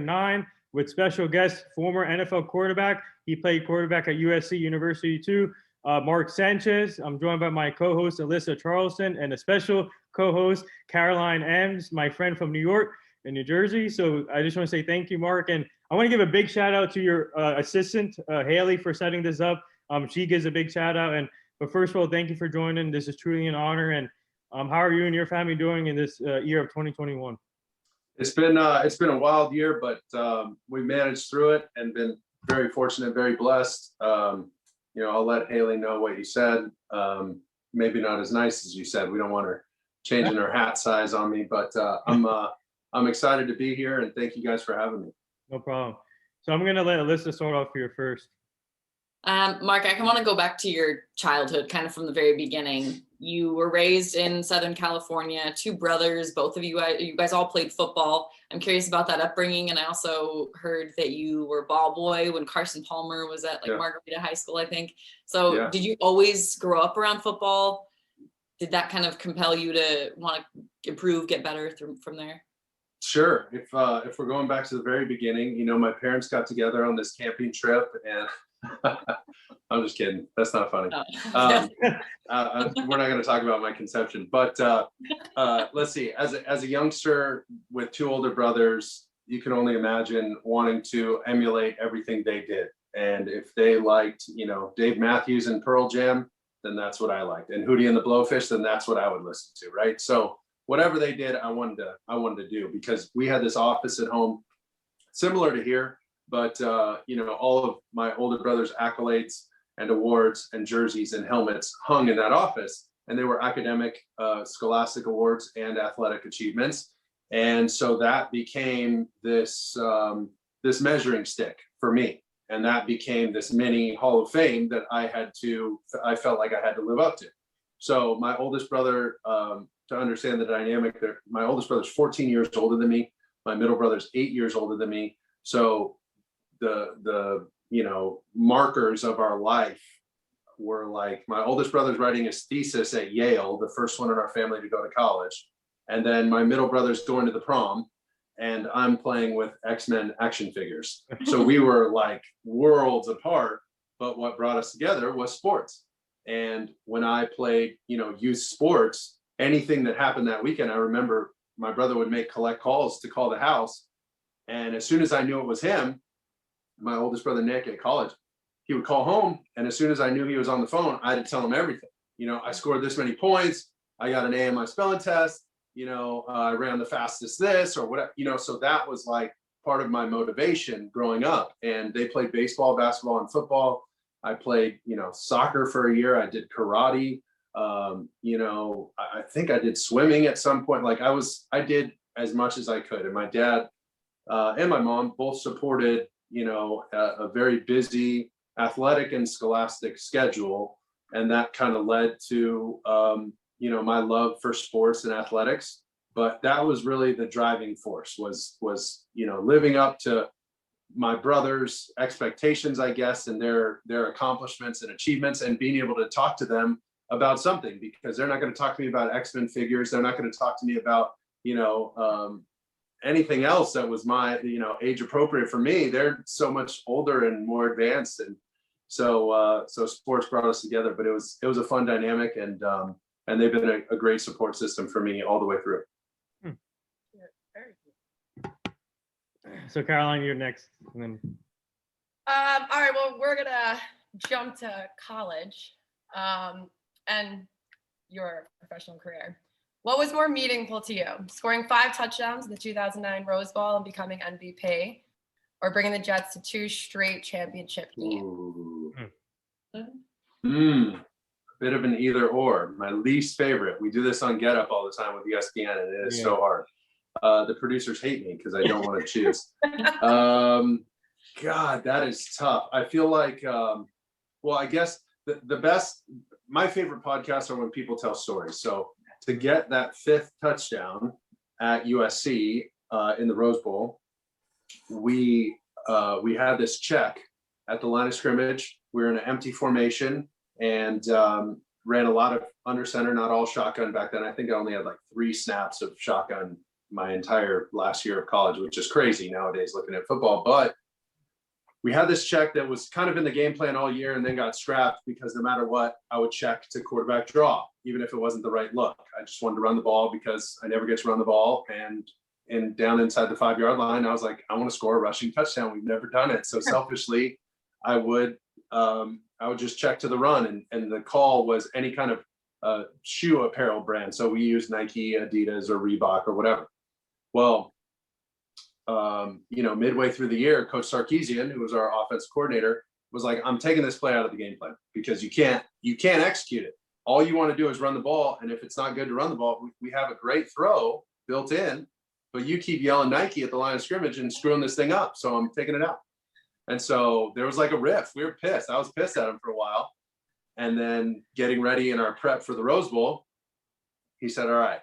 9 with special guest, former NFL quarterback. He played quarterback at USC University too. Mark Sanchez. I'm joined by my co-host, Alyssa Charleston, and a special co-host, Caroline Ems, my friend from New York and New Jersey. So I just want to say thank you, Mark. And I want to give a big shout out to your assistant, Haley, for setting this up. She gives a big shout out. But first of all, thank you for joining. This is truly an honor. And how are you and your family doing in this year of 2021? It's been a wild year, but we managed through it and been very fortunate, very blessed. I'll let Haley know what you said. Maybe not as nice as you said. We don't want her changing her hat size on me, but I'm excited to be here, and thank you guys for having me. No problem. So I'm gonna let Alyssa start off here first. Mark, I want to go back to your childhood, kind of from the very beginning. You were raised in Southern California, 2 brothers, both of you guys all played football. I'm curious about that upbringing. And I also heard that you were ball boy when Carson Palmer was at Margarita High School, I think. So Did you always grow up around football? Did that kind of compel you to want to improve, get better from there? Sure. If we're going back to the very beginning, my parents got together on this camping trip, and I'm just kidding. That's not funny. No. We're not going to talk about my conception, but let's see. As a youngster with 2 older brothers, you can only imagine wanting to emulate everything they did. And if they liked, Dave Matthews and Pearl Jam, then that's what I liked. And Hootie and the Blowfish, then that's what I would listen to, right? So whatever they did, I wanted to do, because we had this office at home similar to here. But, all of my older brother's accolades and awards and jerseys and helmets hung in that office. And they were academic, scholastic awards and athletic achievements. And so that became this measuring stick for me. And that became this mini Hall of Fame that I felt like I had to live up to. So my oldest brother, to understand the dynamic there, my oldest brother's 14 years older than me. My middle brother's 8 years older than me. So the markers of our life were like, my oldest brother's writing his thesis at Yale, the first one in our family to go to college. And then my middle brother's going to the prom, and I'm playing with X-Men action figures. So we were like worlds apart, but what brought us together was sports. And when I played, youth sports, anything that happened that weekend, I remember my brother would make collect calls to call the house. And as soon as I knew it was him, my oldest brother, Nick, at college, he would call home. And as soon as I knew he was on the phone, I had to tell him everything. I scored this many points. I got an A in my spelling test. I ran the fastest this or whatever, so that was like part of my motivation growing up. And they played baseball, basketball, and football. I played, soccer for a year. I did karate. I think I did swimming at some point. I did as much as I could. And my dad and my mom both supported, a very busy athletic and scholastic schedule. And that kind of led to, my love for sports and athletics. But that was really the driving force was, living up to my brother's expectations, I guess, and their accomplishments and achievements, and being able to talk to them about something, because they're not going to talk to me about X-Men figures. They're not going to talk to me about, anything else that was my, age appropriate for me. They're so much older and more advanced. And so sports brought us together, but it was a fun dynamic, and they've been a great support system for me all the way through. So Caroline, you're next. And then... All right, well, we're gonna jump to college and your professional career. What was more meaningful to you, scoring 5 touchdowns in the 2009 Rose Bowl and becoming MVP, or bringing the Jets to 2 straight championship games? Bit of an either or. My least favorite. We do this on Get Up all the time with ESPN, and it is so hard. The producers hate me because I don't want to choose. God, that is tough. I feel like, I guess the best, my favorite podcasts are when people tell stories. So to get that 5th touchdown at USC in the Rose Bowl, we had this check at the line of scrimmage. We were in an empty formation and ran a lot of under center, not all shotgun back then. I think I only had like 3 snaps of shotgun, my entire last year of college, which is crazy nowadays looking at football. But we had this check that was kind of in the game plan all year and then got scrapped because no matter what, I would check to quarterback draw, even if it wasn't the right look. I just wanted to run the ball because I never get to run the ball. And down inside the 5-yard line, I was like, I want to score a rushing touchdown. We've never done it. So selfishly, I would just check to the run. And the call was any kind of shoe apparel brand. So we use Nike, Adidas, or Reebok or whatever. Well, midway through the year, Coach Sarkisian, who was our offense coordinator, was like, I'm taking this play out of the game plan because you can't execute it. All you want to do is run the ball. And if it's not good to run the ball, we have a great throw built in, but you keep yelling Nike at the line of scrimmage and screwing this thing up. So I'm taking it out. And so there was like a riff. We were pissed. I was pissed at him for a while. And then getting ready in our prep for the Rose Bowl, he said, all right,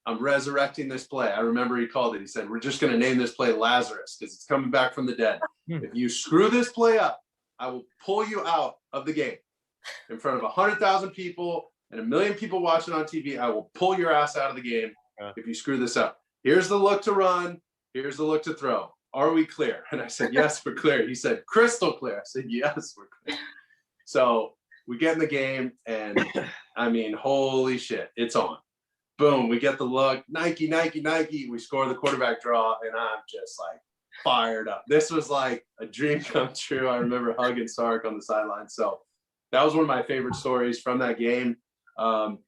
I'm resurrecting this play. I remember he called it. He said, we're just going to name this play Lazarus because it's coming back from the dead. If you screw this play up, I will pull you out of the game in front of 100,000 people and 1 million people watching on TV. I will pull your ass out of the game if you screw this up. Here's the look to run. Here's the look to throw. Are we clear? And I said, yes, we're clear. He said, crystal clear. I said, yes, we're clear. So we get in the game and I mean, holy shit, it's on. Boom, we get the look, Nike, Nike, Nike. We score the quarterback draw, and I'm just like fired up. This was like a dream come true. I remember hugging Sark on the sideline. So that was one of my favorite stories from that game.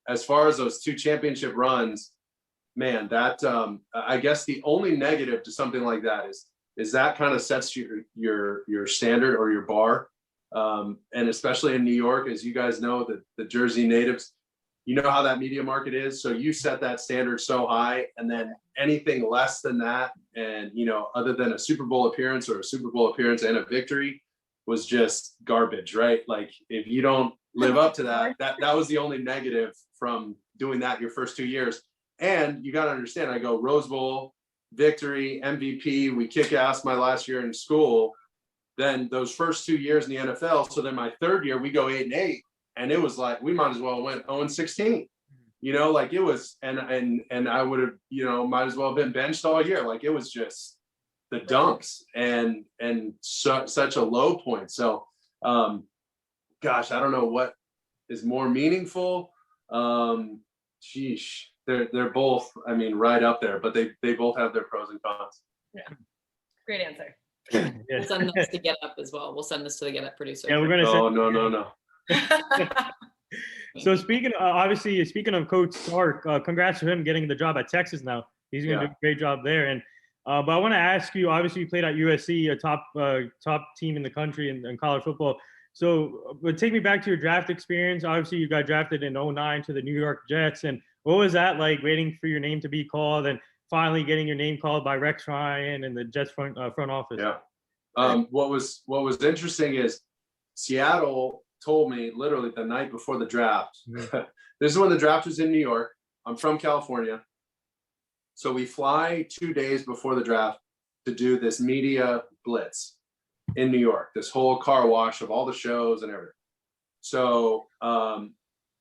As far as those 2 championship runs, man, that I guess the only negative to something like that is that kind of sets your standard or your bar. And especially in New York, as you guys know, the Jersey natives, you know how that media market is. So you set that standard so high, and then anything less than that, and other than a Super Bowl appearance or a Super Bowl appearance and a victory, was just garbage, right? Like if you don't live up to that was the only negative from doing that your first 2 years. And you got to understand, I go Rose Bowl, victory, MVP, we kick ass my last year in school. Then those first 2 years in the NFL. So then my third year, we go 8-8. And it was like, we might as well went 0-16, like it was, and I would have, might as well have been benched all year. Like it was just the dumps and such a low point. So, gosh, I don't know what is more meaningful. Sheesh, they're both, I mean, right up there, but they both have their pros and cons. Yeah, great answer. We'll send this to Get Up as well. We'll send this to the Get Up producer. Yeah, we're gonna. Oh no. So speaking of Coach Sark, congrats to him getting the job at Texas now. He's going to do a great job there. And but I want to ask you, obviously you played at USC, a top team in the country in college football. So but take me back to your draft experience. Obviously you got drafted in 2009 to the New York Jets. And what was that like, waiting for your name to be called and finally getting your name called by Rex Ryan and the Jets front office? Yeah. What was interesting is Seattle told me literally the night before the draft. This is when the draft was in New York. I'm from California. So we fly 2 days before the draft to do this media blitz in New York, this whole car wash of all the shows and everything. So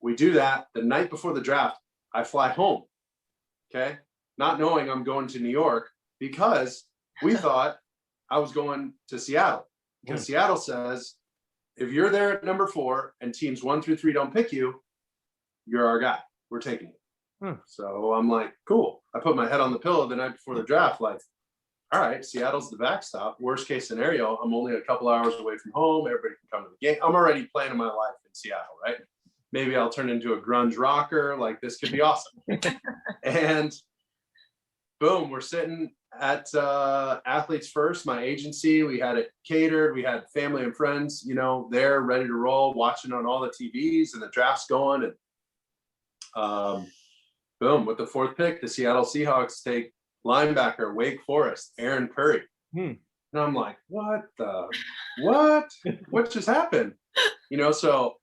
we do that the night before the draft. I fly home, okay? Not knowing I'm going to New York because we thought I was going to Seattle. Because Seattle says, if you're there at number 4 and teams 1 through 3 don't pick you, you're our guy. We're taking you. So I'm like, cool. I put my head on the pillow the night before the draft, like, all right, Seattle's the backstop. Worst case scenario, I'm only a couple hours away from home. Everybody can come to the game. I'm already planning my life in Seattle, right? Maybe I'll turn into a grunge rocker. Like, this could be awesome. And boom, we're sitting at Athletes First, my agency. We had it catered. We had family and friends, there ready to roll, watching on all the TVs, and the draft's going. And boom, with the 4th pick, the Seattle Seahawks take linebacker, Wake Forest, Aaron Curry. And I'm like, what just happened? So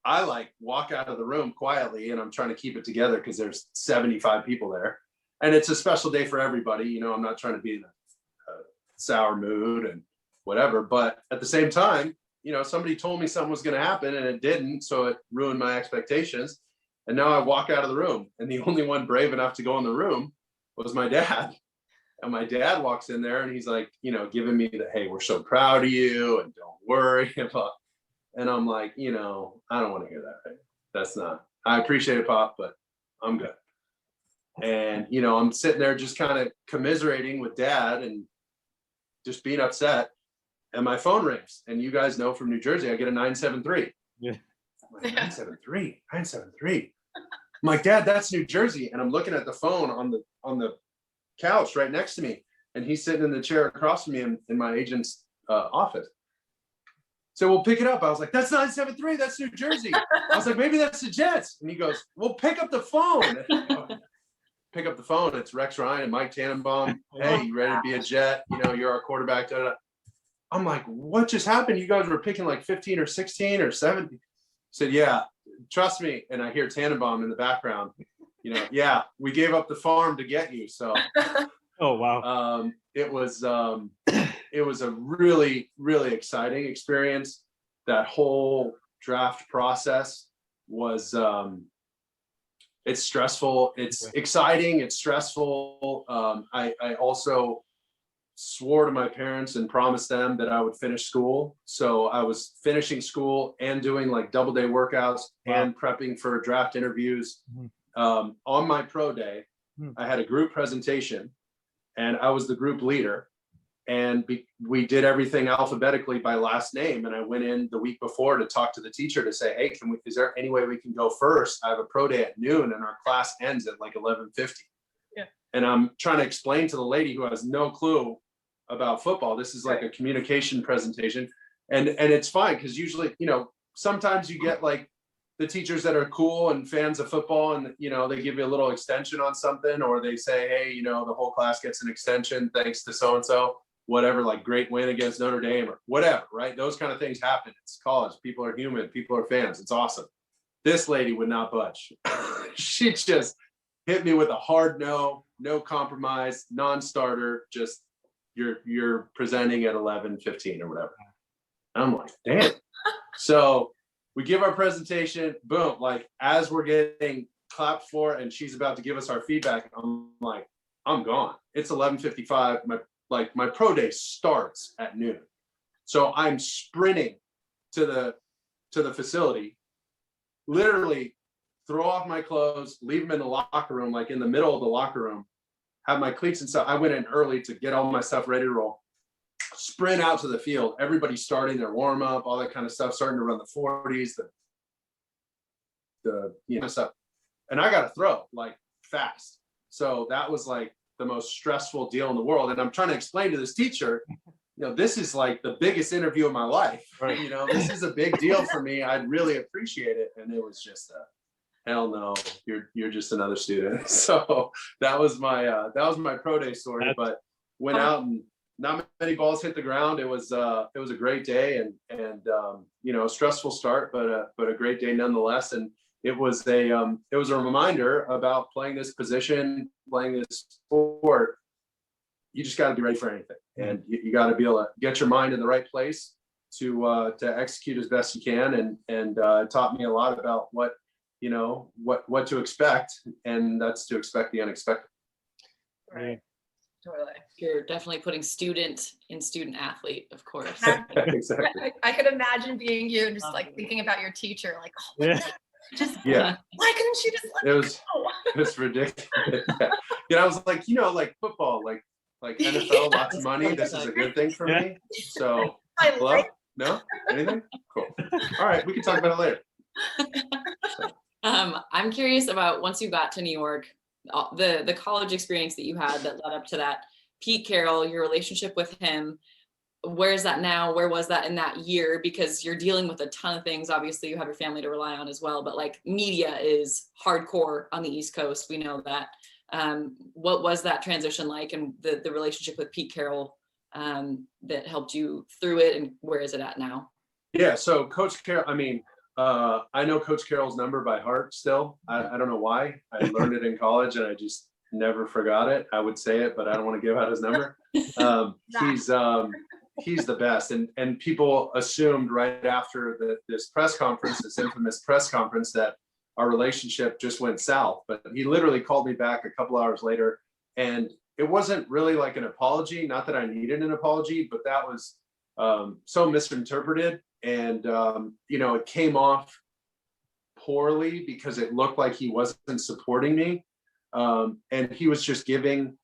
I like walk out of the room quietly, and I'm trying to keep it together because there's 75 people there. And it's a special day for everybody. I'm not trying to be in a sour mood and whatever. But at the same time, somebody told me something was going to happen and it didn't. So it ruined my expectations. And now I walk out of the room, and the only one brave enough to go in the room was my dad. And my dad walks in there and he's like, you know, giving me the, hey, we're so proud of you and don't worry about. And I'm like, you know, I don't want to hear that. Right? That's not, I appreciate it, Pop, but I'm good. And, you know, I'm sitting there just kind of commiserating with Dad and just being upset. And my phone rings. And you guys know from New Jersey, I get a 973. Yeah. I'm like, 973. I'm like, Dad, that's New Jersey. And I'm looking at the phone on the couch right next to me. And he's sitting in the chair across from me in my agent's office. So we'll pick it up. I was like, that's 973. That's New Jersey. I was like, maybe that's the Jets. And he goes, well, pick up the phone. Pick up the phone. It's Rex Ryan and Mike Tannenbaum. Hey, you ready to be a Jet? You know, you're our quarterback. Da, da, da. I'm like, what just happened? You guys were picking like 15 or 16 or 17. Said, yeah, trust me. And I hear Tannenbaum in the background. You know, yeah, we gave up the farm to get you. So, Oh, wow. it was a really, really exciting experience. That whole draft process was, it's stressful. It's exciting. It's stressful. I also swore to my parents and promised them that I would finish school. So I was finishing school and doing like double day workouts and prepping for draft interviews. On my pro day, I had a group presentation and I was the group leader. And we did everything alphabetically by last name. And I went in the week before to talk to the teacher to say, hey, is there any way we can go first? I have a pro day at noon and our class ends at like 11:50. Yeah. And I'm trying to explain to the lady who has no clue about football. This is like a communication presentation. And it's fine because usually, you know, sometimes you get like the teachers that are cool and fans of football and, you know, they give you a little extension on something, or they say, hey, you know, the whole class gets an extension thanks to so-and-so. Whatever, like great win against Notre Dame or whatever, right? Those kind of things happen. It's college. People are human. People are fans. It's awesome. This lady would not budge. She just hit me with a hard no compromise, non-starter. Just you're presenting at 11:15 or whatever. I'm like, damn. So we give our presentation. Boom. Like as we're getting clapped for, and she's about to give us our feedback. I'm like, I'm gone. It's 11:55. My pro day starts at noon. So I'm sprinting to the facility, literally throw off my clothes, leave them in the locker room, like in the middle of the locker room, have my cleats and stuff. I went in early to get all my stuff ready to roll, sprint out to the field, everybody's starting their warm up, all that kind of stuff, starting to run the 40s, the you know, stuff. And I got to throw like fast. So that was like the most stressful deal in the world. And I'm trying to explain to this teacher, you know, this is like the biggest interview of my life. Right. You know, this is a big deal for me. I'd really appreciate it. And it was just hell no, you're just another student. So that was my pro day story, but went out and not many balls hit the ground. It was a great day and you know, a stressful start, but a great day nonetheless. And it was a reminder about playing this position, playing this sport. You just got to be ready for anything, and you got to be able to get your mind in the right place to execute as best you can. And it taught me a lot about what to expect, and that's to expect the unexpected. Right. Totally. You're definitely putting student in student athlete, of course. Exactly. I could imagine being you and just like thinking about your teacher, like, oh, Yeah. just Yeah. why couldn't she just let me go? It's ridiculous. Yeah. You know, I was like, you know, like football, like NFL, lots of money. This is a good thing for me. So, hello? No? Anything? Cool. All right, we can talk about it later. I'm curious about once you got to New York, the college experience that you had that led up to that. Pete Carroll, your relationship with him, where is that now? Where was that in that year? Because you're dealing with a ton of things. Obviously, you have your family to rely on as well, but like media is hardcore on the East Coast. We know that. What was that transition like, and the relationship with Pete Carroll that helped you through it, and where is it at now? Yeah, so Coach Carroll, I mean, I know Coach Carroll's number by heart still. I don't know why. I learned it in college and I just never forgot it. I would say it, but I don't want to give out his number. He's the best. And people assumed right after this press conference, this infamous press conference, that our relationship just went south. But he literally called me back a couple hours later And it wasn't really like an apology, not that I needed an apology, but that was so misinterpreted. And, it came off poorly because it looked like he wasn't supporting me. And he was just giving,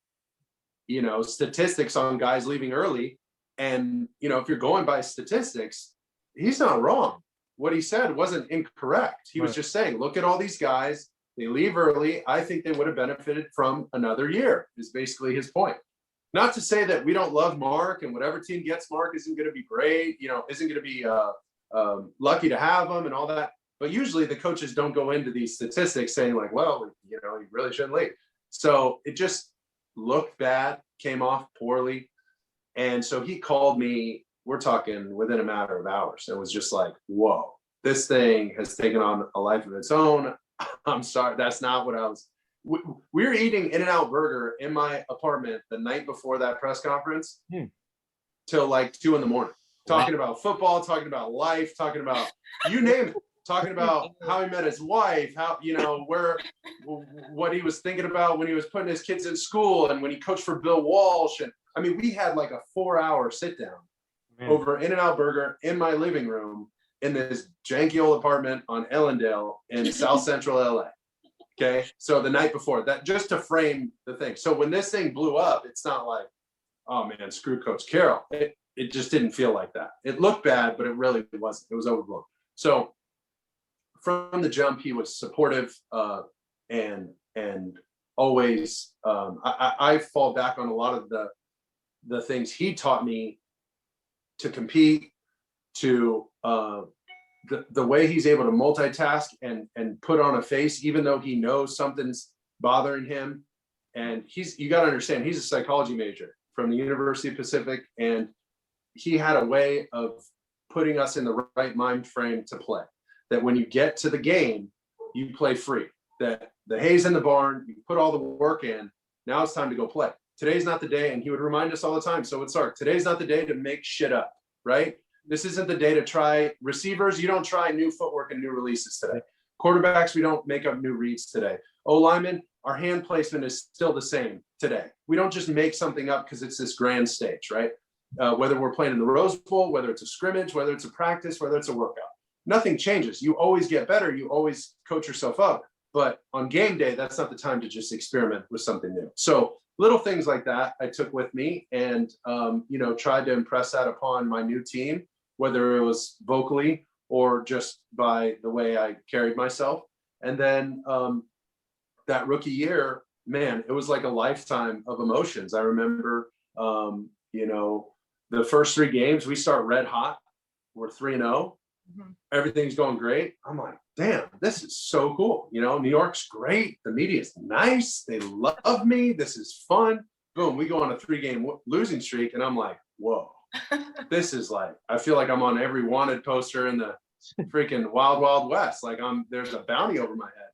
statistics on guys leaving early. And, if you're going by statistics, he's not wrong. What he said wasn't incorrect. He was just saying, look at all these guys. They leave early. I think they would have benefited from another year, is basically his point. Not to say that we don't love Mark and whatever team gets Mark isn't going to be great, isn't going to be lucky to have him and all that. But usually the coaches don't go into these statistics saying like, well, he really shouldn't leave. So it just looked bad, came off poorly. And so he called me, we're talking within a matter of hours. It was just like, whoa, this thing has taken on a life of its own. I'm sorry, that's not what I was. We were eating In-N-Out Burger in my apartment the night before that press conference till like 2 a.m, talking about football, talking about life, talking about you name it, talking about how he met his wife, how, what he was thinking about when he was putting his kids in school and when he coached for Bill Walsh. And I mean, we had like a 4-hour sit down over In-N-Out Burger in my living room in this janky old apartment on Ellendale in South Central LA. Okay. So the night before that, just to frame the thing. So when this thing blew up, it's not like, oh man, screw Coach Carroll. It just didn't feel like that. It looked bad, but it really wasn't. It was overblown. So from the jump, he was supportive and always, I fall back on a lot of the things he taught me to compete, to the way he's able to multitask and put on a face, even though he knows something's bothering him. And you got to understand, he's a psychology major from the University of Pacific, and he had a way of putting us in the right mind frame to play. That when you get to the game, you play free. That the hay's in the barn, you put all the work in. Now it's time to go play. Today's not the day, and he would remind us all the time. So it's Sark. Today's not the day to make shit up, right? This isn't the day to try receivers. You don't try new footwork and new releases today. Quarterbacks, we don't make up new reads today. O-linemen, our hand placement is still the same today. We don't just make something up because it's this grand stage, right? Whether we're playing in the Rose Bowl, whether it's a scrimmage, whether it's a practice, whether it's a workout. Nothing changes. You always get better. You always coach yourself up. But on game day, that's not the time to just experiment with something new. So little things like that I took with me and, tried to impress that upon my new team, whether it was vocally or just by the way I carried myself. And then that rookie year, man, it was like a lifetime of emotions. I remember, the first 3 games, we start red hot. We're 3-0. Everything's going great. I'm like, damn, this is so cool. New York's great. The media's nice. They love me. This is fun. Boom, we go on a 3-game losing streak. And I'm like, whoa, this is like, I feel like I'm on every wanted poster in the freaking wild, wild west. Like there's a bounty over my head.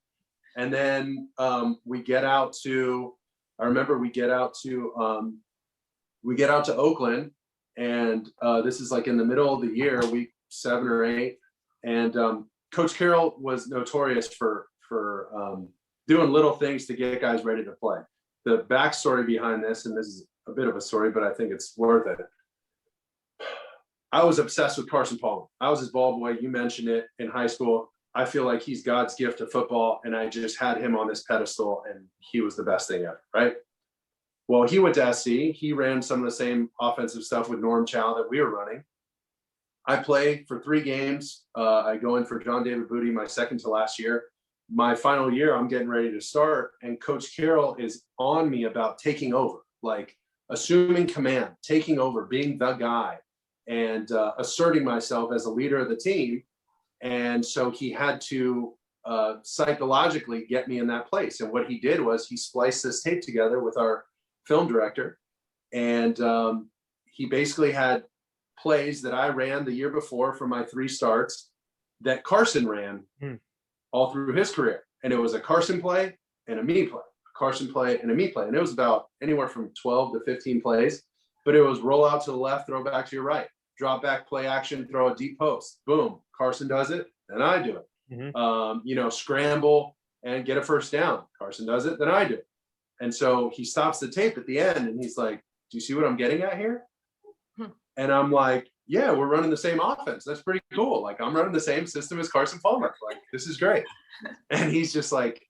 And then we get out to Oakland. And this is like in the middle of the year, week 7 or 8. And Coach Carroll was notorious for doing little things to get guys ready to play. The backstory behind this, and this is a bit of a story, but I think it's worth it. I was obsessed with Carson Palmer. I was his ball boy. You mentioned it in high school. I feel like he's God's gift to football, and I just had him on this pedestal, and he was the best thing ever, right? Well, he went to SC. He ran some of the same offensive stuff with Norm Chow that we were running. I play for 3 games. I go in for John David Booty my second to last year. My final year, I'm getting ready to start, and Coach Carroll is on me about taking over, like assuming command, taking over, being the guy, and asserting myself as a leader of the team. And so he had to psychologically get me in that place. And what he did was he spliced this tape together with our film director, and he basically had plays that I ran the year before for my 3 starts that Carson ran all through his career. And it was a Carson play and a me play, a Carson play and a me play. And it was about anywhere from 12 to 15 plays, but it was roll out to the left, throw back to your right, drop back, play action, throw a deep post. Boom. Carson does it, then I do it. Scramble and get a first down. Carson does it, then I do it. And so he stops the tape at the end and he's like, do you see what I'm getting at here? And I'm like, yeah, we're running the same offense. That's pretty cool. Like, I'm running the same system as Carson Palmer. Like, this is great. And he's just like,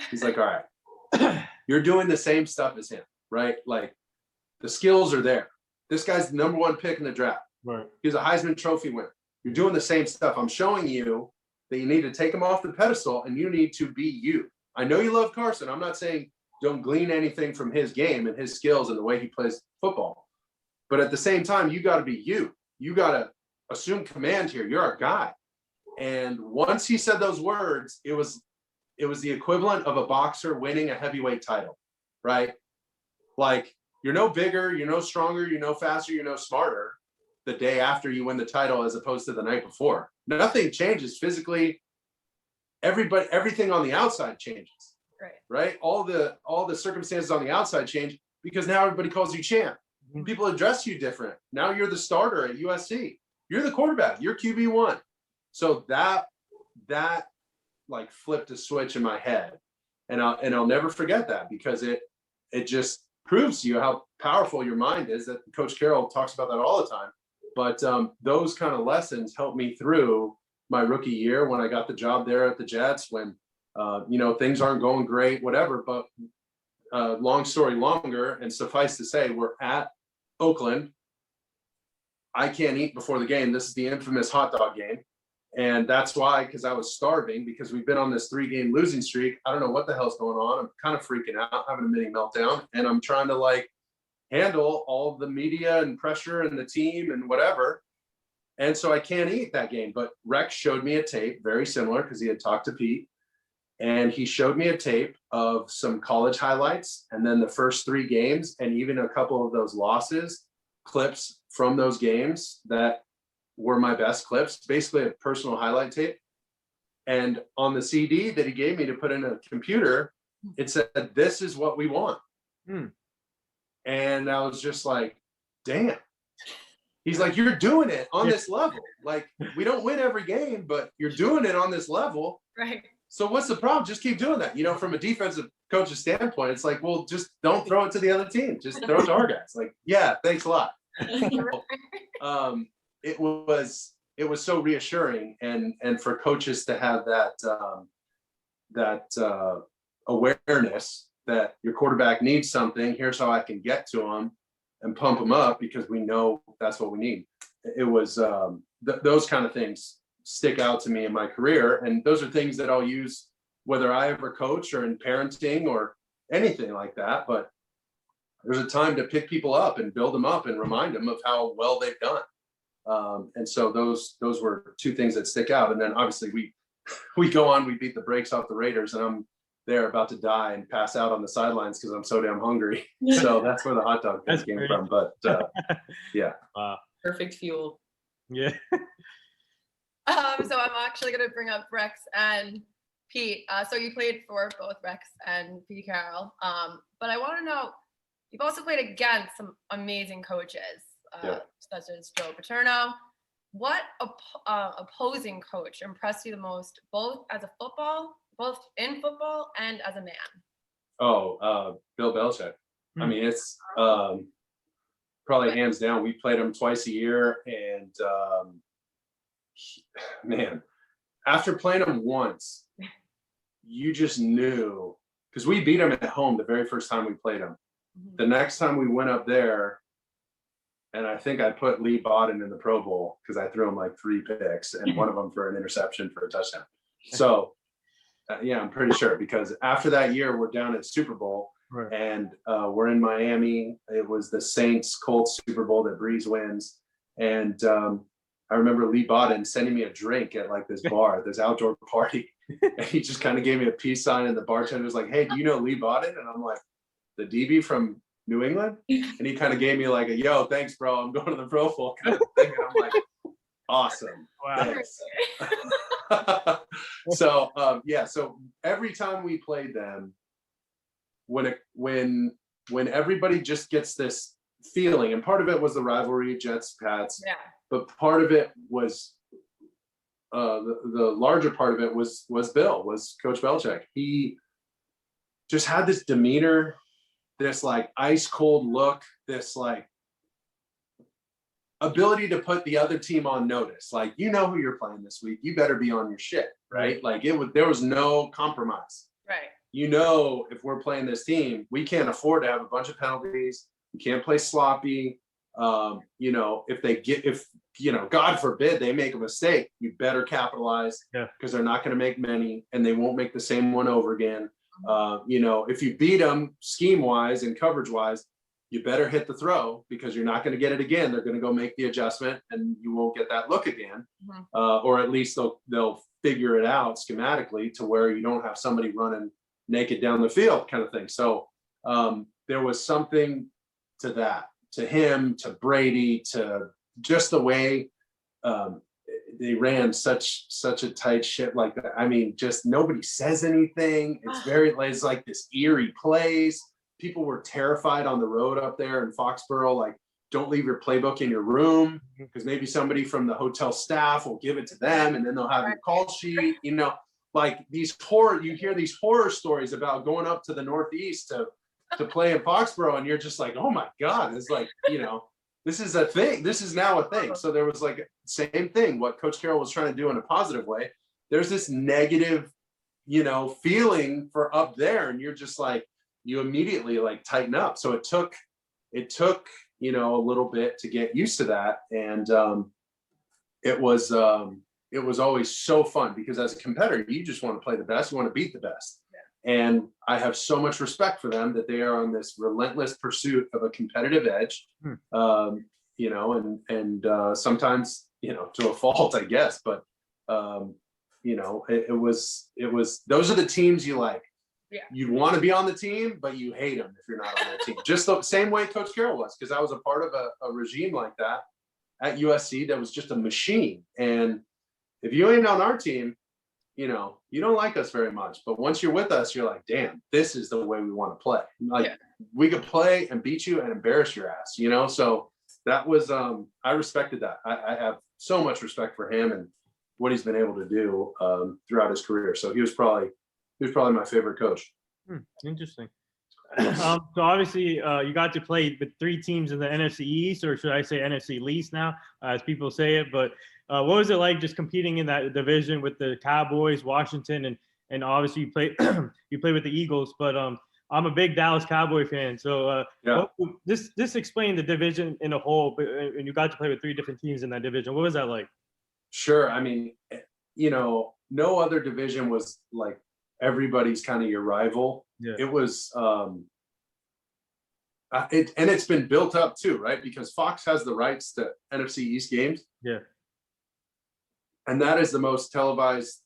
he's like, all right, you're doing the same stuff as him, right? Like, the skills are there. This guy's the number 1 pick in the draft. Right. He's a Heisman Trophy winner. You're doing the same stuff. I'm showing you that you need to take him off the pedestal and you need to be you. I know you love Carson. I'm not saying don't glean anything from his game and his skills and the way he plays football. But at the same time, you got to be you. You got to assume command here. You're our guy. And once he said those words, it was the equivalent of a boxer winning a heavyweight title, right? Like, you're no bigger, you're no stronger, you're no faster, you're no smarter the day after you win the title as opposed to the night before. Nothing changes physically. Everything on the outside changes, right? All the circumstances on the outside change because now everybody calls you champ. People address you different. Now you're the starter at USC. You're the quarterback. You're QB1. So that like flipped a switch in my head, and I'll never forget that because it just proves to you how powerful your mind is. That Coach Carroll talks about that all the time. But those kind of lessons helped me through my rookie year when I got the job there at the Jets. When things aren't going great, whatever. But long story longer, and suffice to say, we're at Oakland. I can't eat before the game. This is the infamous hot dog game. And that's why, because I was starving, because we've been on this 3-game losing streak. I don't know what the hell's going on. I'm kind of freaking out, having a mini meltdown. And I'm trying to like handle all of the media and pressure and the team and whatever. And so I can't eat that game. But Rex showed me a tape, very similar, because he had talked to Pete. And he showed me a tape of some college highlights and then the first 3 games and even a couple of those losses, clips from those games that were my best clips, basically a personal highlight tape. And on the CD that he gave me to put in a computer, it said, this is what we want. And I was just like, damn. He's like, you're doing it on this level. Like, we don't win every game, but you're doing it on this level. Right. So what's the problem? Just keep doing that. From a defensive coach's standpoint, it's like, well, just don't throw it to the other team. Just throw it to our guys. Like, yeah, thanks a lot. It was so reassuring, and for coaches to have that awareness that your quarterback needs something. Here's how I can get to him and pump him up because we know that's what we need. It was those kind of things stick out to me in my career, and those are things that I'll use whether I ever coach or in parenting or anything like that. But there's a time to pick people up and build them up and remind them of how well they've done. And so those were 2 things that stick out. And then obviously we go on, we beat the brakes off the Raiders, and I'm there about to die and pass out on the sidelines because I'm so damn hungry. So that's where the hot dog thing came from. But yeah. Wow. Perfect fuel. Yeah. So I'm actually going to bring up Rex and Pete. So you played for both Rex and Pete Carroll. But I want to know, you've also played against some amazing coaches, such as Joe Paterno. What opposing coach impressed you the most, both in football and as a man? Bill Belichick. I mean, it's probably hands down. We played him twice a year, and man, after playing him once, you just knew, because we beat him at home the very first time we played him. The next time we went up there, and I think I put Lee Bodden in the Pro Bowl because I threw him like 3 picks and one of them for an interception for a touchdown. So yeah, I'm pretty sure, because after that year we're down at Super Bowl, right, and we're in Miami. It was the Saints Colts Super Bowl that Breeze wins, and I remember Lee Bodden sending me a drink at like this bar, this outdoor party, and he just kind of gave me a peace sign, and the bartender was like, "Hey, do you know Lee Bodden?" And I'm like, "The DB from New England?" And he kind of gave me like a, "Yo, thanks, bro. I'm going to the Pro Bowl" kind of thing. And I'm like, "Awesome." Wow. So so every time we played them, when everybody just gets this feeling, and part of it was the rivalry, Jets, Pats, but part of it was the larger part of it was Coach Belichick. just had this demeanor, this like ice cold look, this like ability to put the other team on notice. Like, you know who you're playing this week. You better be on your shit, right? Like there was no compromise. Right. You know, if we're playing this team, we can't afford to have a bunch of penalties. We can't play sloppy. You know, if God forbid they make a mistake, you better capitalize, because they're not going to make many, and they won't make the same one over again. You know, if you beat them scheme wise and coverage wise, you better hit the throw, because you're not going to get it again. They're going to go make the adjustment and you won't get that look again. Or at least they'll figure it out schematically to where you don't have somebody running naked down the field kind of thing. So there was something to that, to him, to Brady, to just the way they ran such a tight ship like that. I mean, just nobody says anything. It's like this eerie place. People were terrified on the road up there in Foxborough. Like, don't leave your playbook in your room, because maybe somebody from the hotel staff will give it to them, and then they'll have your call sheet. You know, like you hear these horror stories about going up to the Northeast to play in Foxborough, and you're just like, oh my God, it's like, you know, this is a thing. This is now a thing. So there was like same thing, what Coach Carroll was trying to do in a positive way. There's this negative, you know, feeling for up there, and you're just like, you immediately like tighten up. So it took, you know, a little bit to get used to that. And it was always so fun, because as a competitor, you just want to play the best, you want to beat the best. And I have so much respect for them, that they are on this relentless pursuit of a competitive edge, you know, and sometimes, you know, to a fault, I guess, but you know, it was, those are the teams you like. You want to be on the team, but you hate them if you're not on that team. Just the same way Coach Carroll was, because I was a part of a regime like that at USC that was just a machine. And if you ain't on our team, you know, you don't like us very much. But once you're with us, you're like, damn, this is the way we want to play. Like, we could play and beat you and embarrass your ass, you know? So that was, I respected that. I have so much respect for him and what he's been able to do throughout his career. So he was probably my favorite coach. Interesting. So obviously you got to play with 3 teams in the NFC East, or should I say NFC least now, as people say it. But what was it like just competing in that division with the Cowboys, Washington, and obviously you play with the Eagles. But I'm a big Dallas Cowboy fan. So just explain the division in a whole. And you got to play with 3 different teams in that division. What was that like? Sure. I mean, you know, no other division was like everybody's kind of your rival. It was it's been built up too, right? Because Fox has the rights to NFC East games. And that is the most televised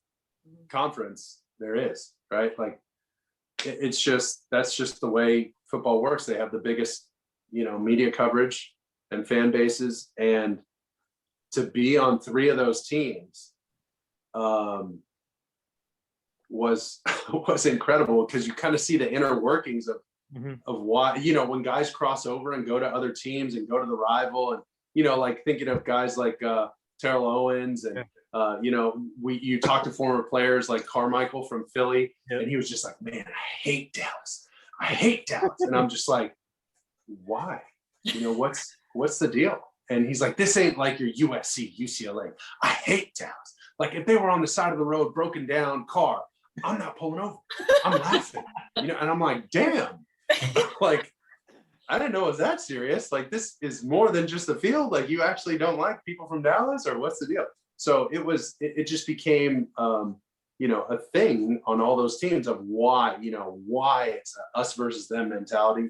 conference there is, right? Like, it's just, that's just the way football works. They have the biggest, you know, media coverage and fan bases, and to be on 3 of those teams was incredible, because you kind of see the inner workings of why, you know, when guys cross over and go to other teams and go to the rival, and, you know, like thinking of guys like Terrell Owens and you know, you talk to former players like Carmichael from Philly, and he was just like, man, I hate Dallas. And I'm just like, why? You know, what's the deal? And he's like, this ain't like your USC, UCLA. I hate Dallas. Like, if they were on the side of the road, broken down car, I'm not pulling over. I'm laughing. You know, and I'm like, damn. Like, I didn't know it was that serious. Like, this is more than just the field. Like, you actually don't like people from Dallas, or what's the deal? So it just became, you know, a thing on all those teams of why it's a us versus them mentality.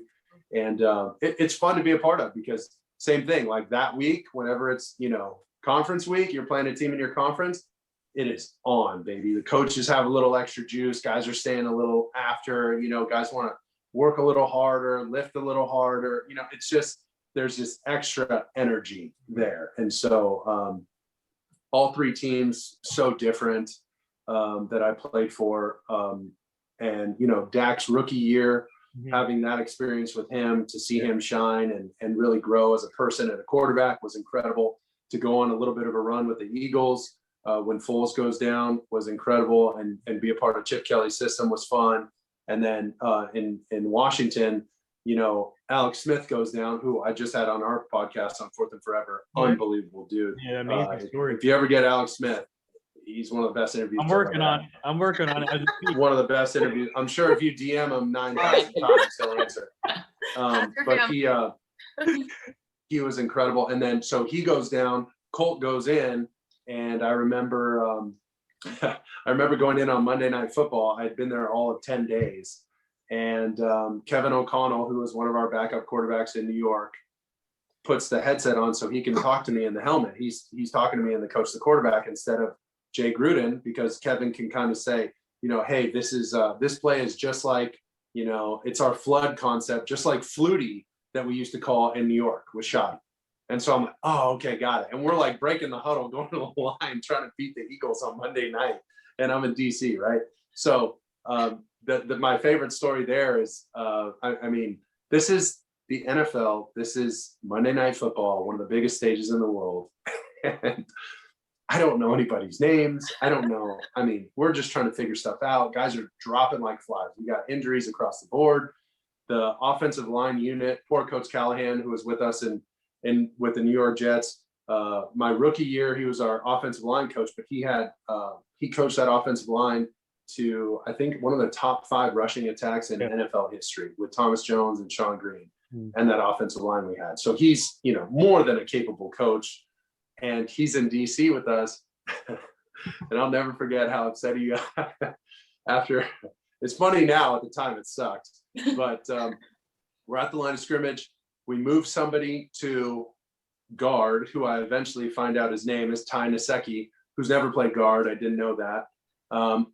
And it's fun to be a part of, because same thing, like that week, whenever it's, you know, conference week, you're playing a team in your conference, it is on, baby. The coaches have a little extra juice. Guys are staying a little after, you know, guys want to work a little harder, lift a little harder. You know, it's just, there's this extra energy there. And so all 3 teams so different that I played for. And, you know, Dak's rookie year, having that experience with him, to see him shine and really grow as a person and a quarterback was incredible. To go on a little bit of a run with the Eagles when Foles goes down was incredible, and be a part of Chip Kelly's system was fun. And then in Washington, you know, Alex Smith goes down, who I just had on our podcast on Fourth and Forever. Yeah. Unbelievable dude. Yeah, amazing story. If you ever get Alex Smith, he's one of the best interviews. I'm working on it. One of the best interviews. I'm sure if you DM him 9,000 times, he'll answer. But he was incredible. And then so he goes down, Colt goes in, and I remember going in on Monday Night Football. I'd been there all of 10 days. And Kevin O'Connell, who was one of our backup quarterbacks in New York, puts the headset on so he can talk to me in the helmet. He's talking to me and the coach, the quarterback, instead of Jay Gruden, because Kevin can kind of say, you know, hey, this play is just like, you know, it's our flood concept, just like Flutie that we used to call in New York with Shoddy. And so I'm like, oh, okay, got it. And we're like breaking the huddle, going to the line, trying to beat the Eagles on Monday night. And I'm in DC, right? So my favorite story there is, I mean, this is the NFL. This is Monday Night Football, one of the biggest stages in the world. And I don't know anybody's names. I don't know. I mean, we're just trying to figure stuff out. Guys are dropping like flies. We got injuries across the board. The offensive line unit, poor Coach Callahan, who was with us with the New York Jets. My rookie year, he was our offensive line coach, but he coached that offensive line to, I think, one of the top 5 rushing attacks in NFL history with Thomas Jones and Sean Green and that offensive line we had. So he's, you know, more than a capable coach, and he's in DC with us. And I'll never forget how upset he got after. It's funny now, at the time it sucked, but we're at the line of scrimmage. We move somebody to guard, who I eventually find out his name is Ty Nasecki, who's never played guard. I didn't know that.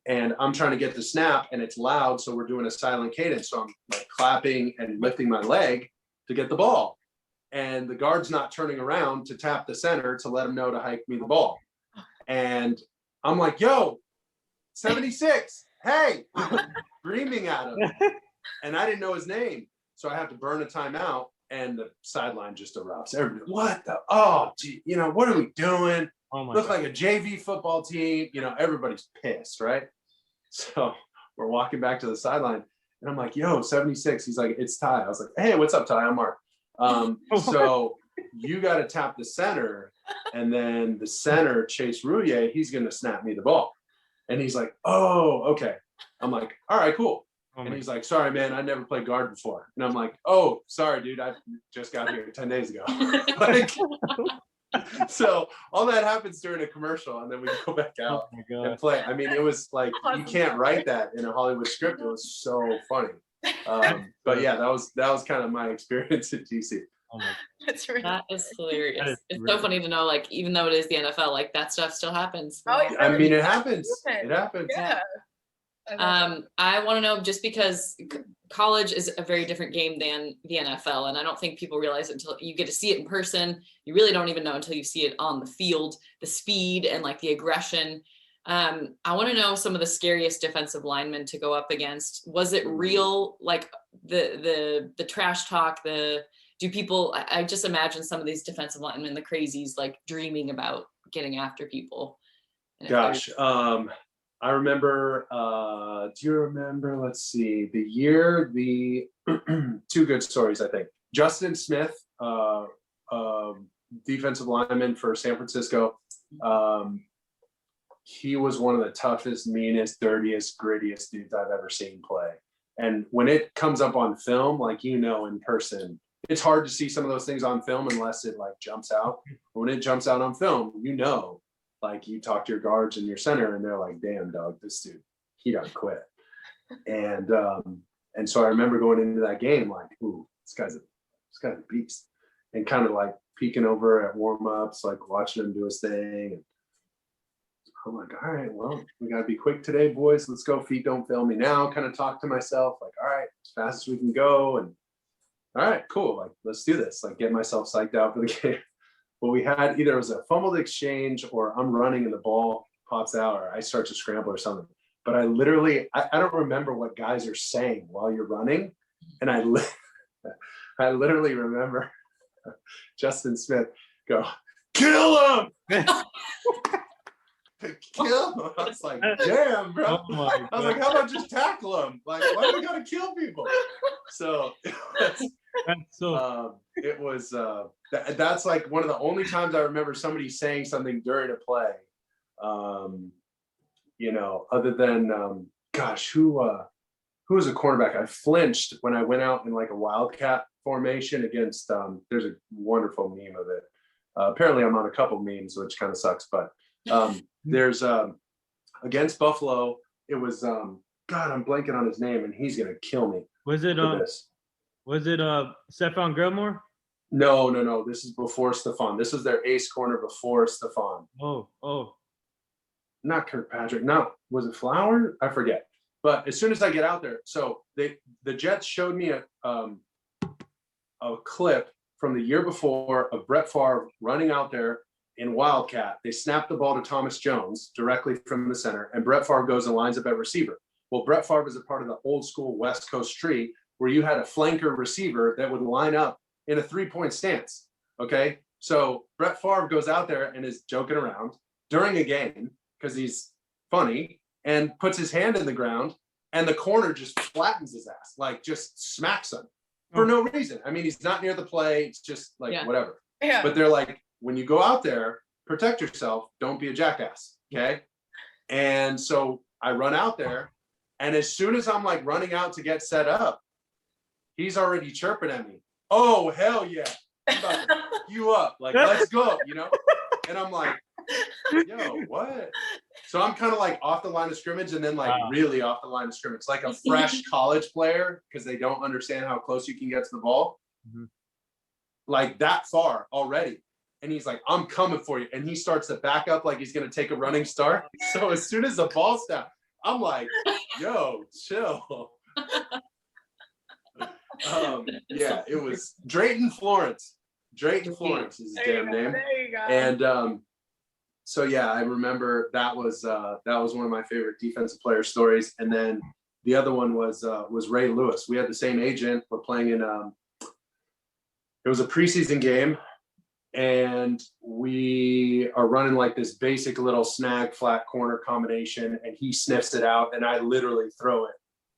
And I'm trying to get the snap, and it's loud, so we're doing a silent cadence. So I'm like clapping and lifting my leg to get the ball. And the guard's not turning around to tap the center to let him know to hike me the ball. And I'm like, yo, 76, hey, screaming at him. And I didn't know his name. So I have to burn a timeout, and the sideline just erupts. Everybody, what the, oh, gee, you know, what are we doing? Look like a JV football team. You know, everybody's pissed, right? So we're walking back to the sideline, and I'm like, yo, 76. He's like, it's Ty. I was like, hey, what's up, Ty? I'm Mark. So you got to tap the center, and then the center, Chase Rouillet, he's going to snap me the ball. And he's like, oh, okay. I'm like, all right, cool. And he's like, sorry, man, I never played guard before. And I'm like, oh, sorry, dude, I just got here 10 days ago. Like, so all that happens during a commercial, and then we go back out and play. I mean, it was like, you can't write that in a Hollywood script. It was so funny. But yeah, that was kind of my experience at DC. Oh my. That is hilarious. It's so funny to know, like, even though it is the NFL, like that stuff still happens. Oh, yeah. I mean, it happens. It happens. Yeah. I want to know, just because college is a very different game than the NFL, and I don't think people realize it until you get to see it in person. You really don't even know until you see it on the field, the speed and like the aggression. I want to know some of the scariest defensive linemen to go up against. Was it real? Like the trash talk, do people, I just imagine some of these defensive linemen, the crazies, like dreaming about getting after people. Gosh, I remember, do you remember, let's see, the year, two good stories, I think. Justin Smith, defensive lineman for San Francisco. He was one of the toughest, meanest, dirtiest, grittiest dudes I've ever seen play. And when it comes up on film, like, you know, in person, it's hard to see some of those things on film unless it like jumps out. But when it jumps out on film, you know, like, you talk to your guards and your center, and they're like, damn, dog, this dude, he done quit. And so I remember going into that game like, ooh, this guy's a beast. And kind of like peeking over at warm-ups, like watching him do his thing. And I'm like, all right, well, we got to be quick today, boys. Let's go. Feet don't fail me now. Kind of talk to myself like, all right, as fast as we can go. And all right, cool. Like, let's do this. Like, get myself psyched out for the game. Well, we had either it was a fumbled exchange, or I'm running and the ball pops out, or I start to scramble or something. But I literally, I don't remember what guys are saying while you're running. And I literally remember Justin Smith go, kill him, kill him. I was like, damn, bro. Oh my I was like, how about just tackle him? Like, why do we gotta kill people? So it was that's like one of the only times I remember somebody saying something during a play. You know, other than gosh, who was a cornerback? I flinched when I went out in like a wildcat formation against there's a wonderful meme of it. Apparently I'm on a couple memes, which kind of sucks, but there's against Buffalo, it was God, I'm blanking on his name and he's gonna kill me. Was it Stephon Gilmore? No. This is before Stephon. This was their ace corner before Stephon. Oh. Not Kirkpatrick. No, was it Flower? I forget. But as soon as I get out there, so the Jets showed me a clip from the year before of Brett Favre running out there in Wildcat. They snapped the ball to Thomas Jones directly from the center, and Brett Favre goes and lines up at receiver. Well, Brett Favre is a part of the old school West Coast tree where you had a flanker receiver that would line up in a 3-point stance. Okay. So Brett Favre goes out there and is joking around during a game because he's funny and puts his hand in the ground and the corner just flattens his ass, like just smacks him for no reason. I mean, he's not near the play. It's just like whatever. Yeah. But they're like, when you go out there, protect yourself. Don't be a jackass. Okay. And so I run out there. And as soon as I'm like running out to get set up, he's already chirping at me. Oh, hell yeah. I'm about to fuck you up. Like, let's go, you know? And I'm like, yo, what? So I'm kind of like off the line of scrimmage and then like really off the line of scrimmage, like a fresh college player because they don't understand how close you can get to the ball. Mm-hmm. Like that far already. And he's like, I'm coming for you. And he starts to back up like he's going to take a running start. So as soon as the ball snapped, I'm like, yo, chill. Yeah, it was Drayton Florence. Drayton Florence is his damn name. There you go. And so yeah, I remember that was one of my favorite defensive player stories. And then the other one was Ray Lewis. We had the same agent. We're playing in it was a preseason game. And we are running like this basic little snag flat corner combination, and he sniffs it out, and I literally throw it.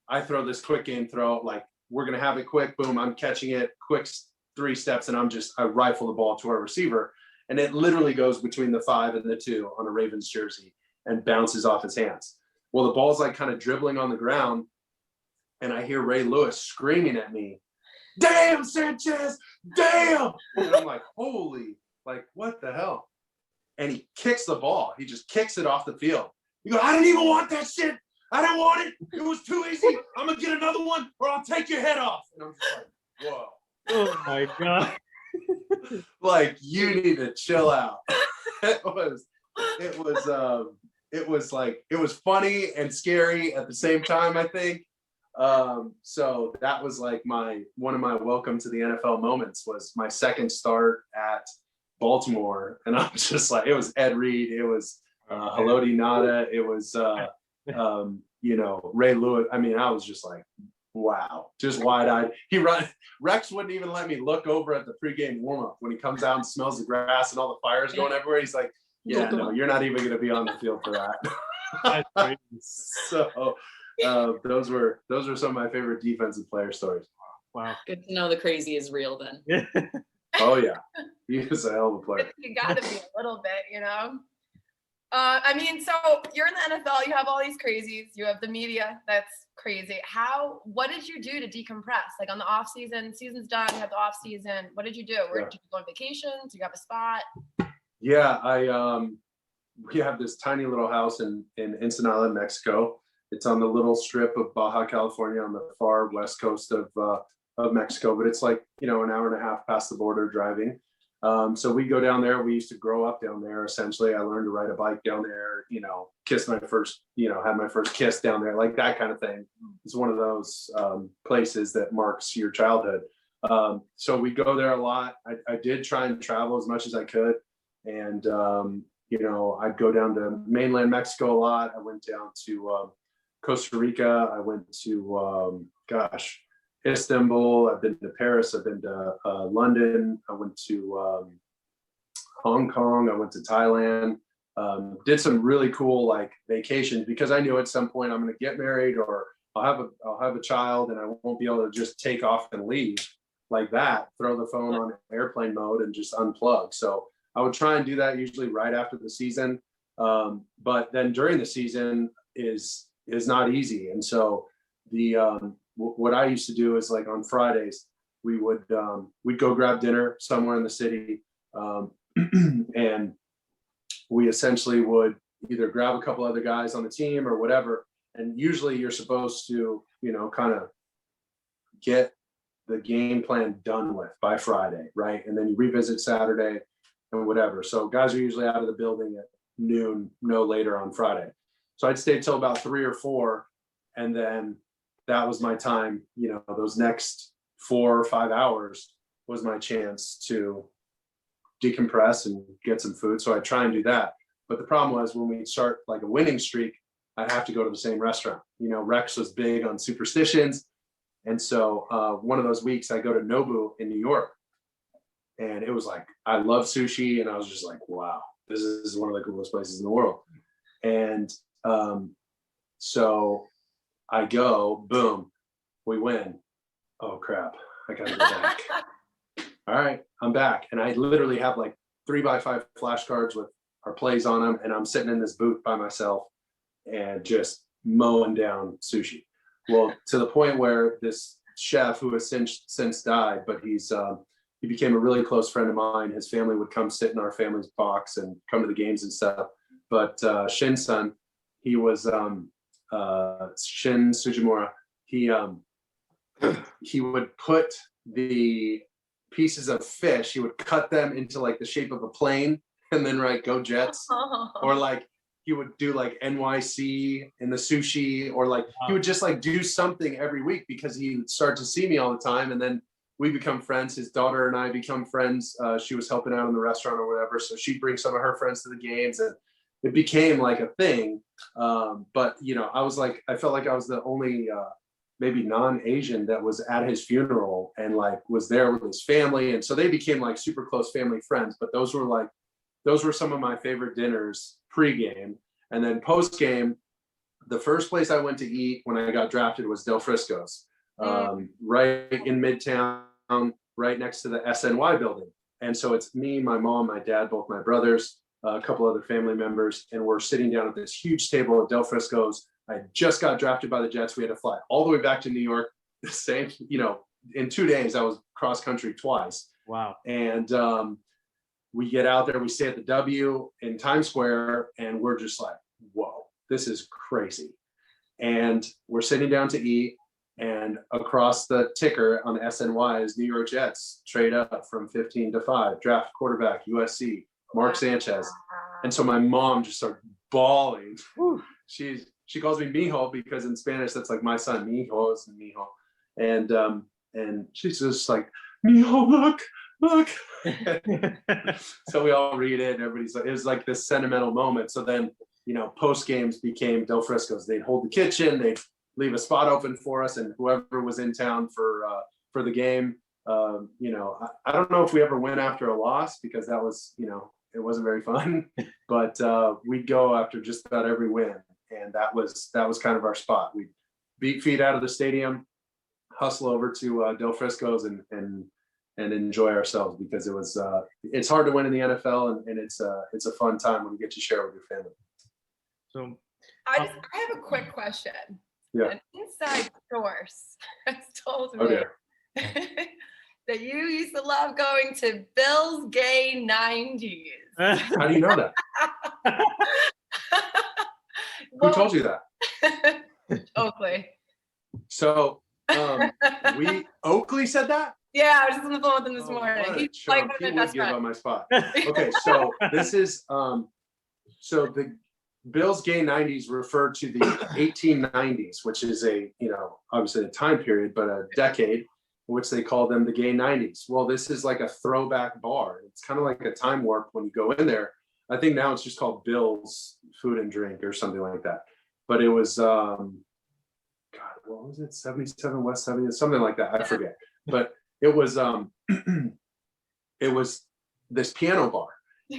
I throw this quick game throw, like we're gonna have it quick, boom, I'm catching it, quick 3 steps, and I rifle the ball to our receiver, and it literally goes between the 5 and the 2 on a Ravens jersey and bounces off his hands. Well, the ball's like kind of dribbling on the ground, and I hear Ray Lewis screaming at me, damn, Sanchez, damn. And I'm like, holy, like, what the hell? And he kicks the ball. He just kicks it off the field. He goes, I didn't even want that shit. I don't want it. It was too easy. I'm going to get another one or I'll take your head off. And I'm just like, whoa. Oh my God. Like, you need to chill out. It was funny and scary at the same time, I think. So that was like one of my welcome to the NFL moments was my second start at Baltimore. And I'm just like, it was Ed Reed. It was, Haloti Nada. It was, Ray Lewis. I mean, I was just like, wow, just wide eyed. Rex wouldn't even let me look over at the pregame warm up when he comes out and smells the grass and all the fires going everywhere. He's like, yeah, no, you're not even going to be on the field for that. That's crazy. So, those were some of my favorite defensive player stories. Wow. Good to know the crazy is real then. Oh yeah, he was a hell of a player. You got to be a little bit, you know. I mean, so you're in the NFL. You have all these crazies. You have the media. That's crazy. What did you do to decompress? Like on the off season, season's done. You have the off season. What did you do? Did you go on vacation? Do you have a spot? Yeah, we have this tiny little house in Ensenada, Mexico. It's on the little strip of Baja California on the far west coast of Mexico, but it's like, an hour and a half past the border driving. So we go down there. We used to grow up down there. Essentially, I learned to ride a bike down there, kiss my first, had my first kiss down there, like that kind of thing. It's one of those places that marks your childhood. So we go there a lot. I did try and travel as much as I could. And, I'd go down to mainland Mexico a lot. I went down to Costa Rica. I went to, Istanbul. I've been to Paris. I've been to London. I went to Hong Kong. I went to Thailand. did some really cool like vacations because I knew at some point I'm going to get married or I'll have a child and I won't be able to just take off and leave like that, throw the phone on airplane mode and just unplug. So I would try and do that usually right after the season. But then during the season is not easy. And so what I used to do is like on Fridays, we'd go grab dinner somewhere in the city. And we essentially would either grab a couple other guys on the team or whatever. And usually you're supposed to, kind of get the game plan done with by Friday, right? And then you revisit Saturday and whatever. So guys are usually out of the building at noon, no later on Friday. So I'd stay till about 3 or 4. And then that was my time, those next 4 or 5 hours was my chance to decompress and get some food. So I'd try and do that. But the problem was when we start like a winning streak, I'd have to go to the same restaurant. Rex was big on superstitions. And so one of those weeks I go to Nobu in New York and it was like, I love sushi. And I was just like, wow, this is one of the coolest places in the world. And so I go, boom, we win. Oh crap, I gotta go back. All right, I'm back. And I literally have like 3x5 flashcards with our plays on them. And I'm sitting in this booth by myself and just mowing down sushi. Well, to the point where this chef who has since died, but he became a really close friend of mine. His family would come sit in our family's box and come to the games and stuff. But Shin-san, he was Shin Sujimura. He would put the pieces of fish, he would cut them into like the shape of a plane and then go Jets. Or like he would do like NYC in the sushi, or like he would just like do something every week because he would start to see me all the time. And then we become friends. His daughter and I become friends. She was helping out in the restaurant or whatever. So she'd bring some of her friends to the games and it became like a thing. But I felt like I was the only maybe non-Asian that was at his funeral and like was there with his family. And so they became like super close family friends. But those were some of my favorite dinners pre-game. And then post-game, the first place I went to eat when I got drafted was Del Frisco's, right in Midtown, right next to the SNY building. And so it's me, my mom, my dad, both my brothers, a couple other family members, and we're sitting down at this huge table at Del Frisco's. I just got drafted by the Jets. We had to fly all the way back to New York. The same, in 2 days, I was cross country twice. Wow. And we get out there, we stay at the W in Times Square, and we're just like, whoa, this is crazy. And we're sitting down to eat, and across the ticker on the SNY is New York Jets, trade up from 15 to 5, draft quarterback, USC, Mark Sanchez. And so my mom just started bawling. She calls me Mijo because in Spanish, that's like my son. Mijo is Mijo. And she's just like, Mijo, look. So we all read it and everybody's like, it was like this sentimental moment. So then, post games became Del Frisco's. They'd hold the kitchen, they'd leave a spot open for us, and whoever was in town for the game, I don't know if we ever went after a loss because that was, it wasn't very fun, but we'd go after just about every win. And that was kind of our spot. We'd beat feet out of the stadium, hustle over to Del Frisco's and enjoy ourselves because it's hard to win in the NFL and it's a fun time when you get to share with your family. So I have a quick question. Yeah. An inside source has told me that you used to love going to Bill's Gay 90s. How do you know that? Who told you that? Oakley. So Oakley said that? Yeah, I was just on the phone with him this morning. He's like he my would best give friend. up my spot. Okay, so this is so the Bill's Gay 90s referred to the 1890s, which is obviously a time period, but a decade, in which they call them the Gay 90s. Well, this is like a throwback bar. It's kind of like a time warp when you go in there. I think now it's just called Bill's Food and Drink or something like that. But it was, God, what was it? 77 West 70th, something like that. I forget. But it was it was this piano bar.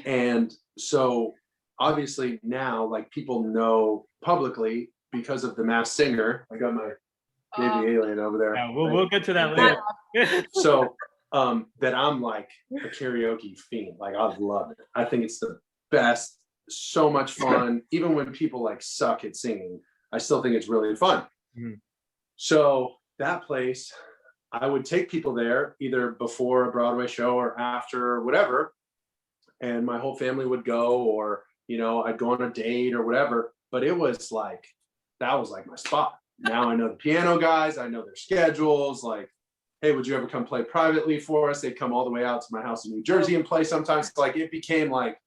And so obviously now, like, people know publicly because of The Masked Singer. I got my baby alien over there. Yeah, we'll get to that later. So that I'm like a karaoke fiend. Like, I love it. I think it's the best, so much fun. Even when people like suck at singing, I still think it's really fun. So that place, I would take people there either before a Broadway show or after or whatever, and my whole family would go, or, you know, I'd go on a date or whatever. But it was like, that was like my spot. Now I know the piano guys, I know their schedules. Like, hey, would you ever come play privately for us? They'd come all the way out to my house in New Jersey and play sometimes. Like, it became like,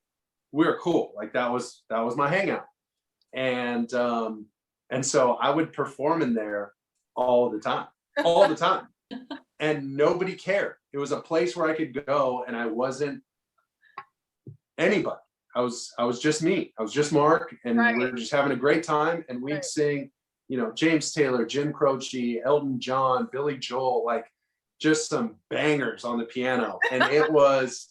we were cool. Like, that was my hangout. And so I would perform in there all the time. And nobody cared. It was a place where I could go and I wasn't anybody. I was just me. I was just Mark, and we were just having a great time. And we'd sing, you know, James Taylor, Jim Croce, Elton John, Billy Joel, like, just some bangers on the piano. And it was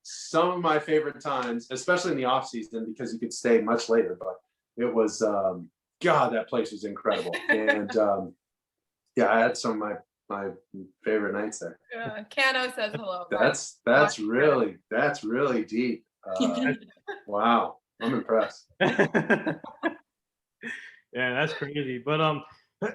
some of my favorite times, especially in the off season, because you could stay much later. But it was, God, that place was incredible. And yeah, I had some of my favorite nights there. Cano says hello. That's really deep. Wow, I'm impressed. Yeah, that's crazy. But I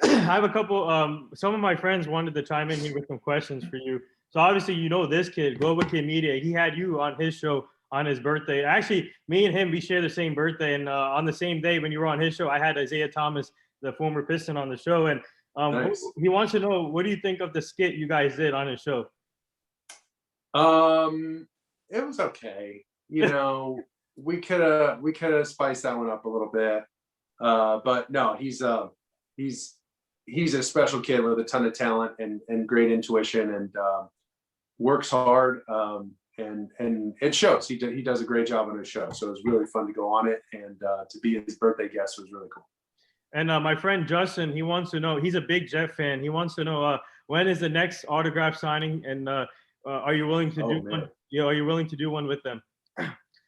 have a couple. Some of my friends wanted to chime in here with some questions for you. So obviously, you know this kid, Global Kid Media. He had you on his show on his birthday. Actually, me and him, we share the same birthday. And on the same day when you were on his show, I had Isaiah Thomas, the former Piston, on the show. And Nice. he wants to know, what do you think of the skit you guys did on his show? It was okay. You know, we could have spiced that one up a little bit. But no, he's a special kid with a ton of talent and great intuition, and works hard. And it shows. He does a great job on his show. So it was really fun to go on it, and to be his birthday guest was really cool. And my friend Justin, he wants to know, he's a big Jet fan. He wants to know, when is the next autograph signing, and are you willing to do one? Yeah, are you willing to do one with them?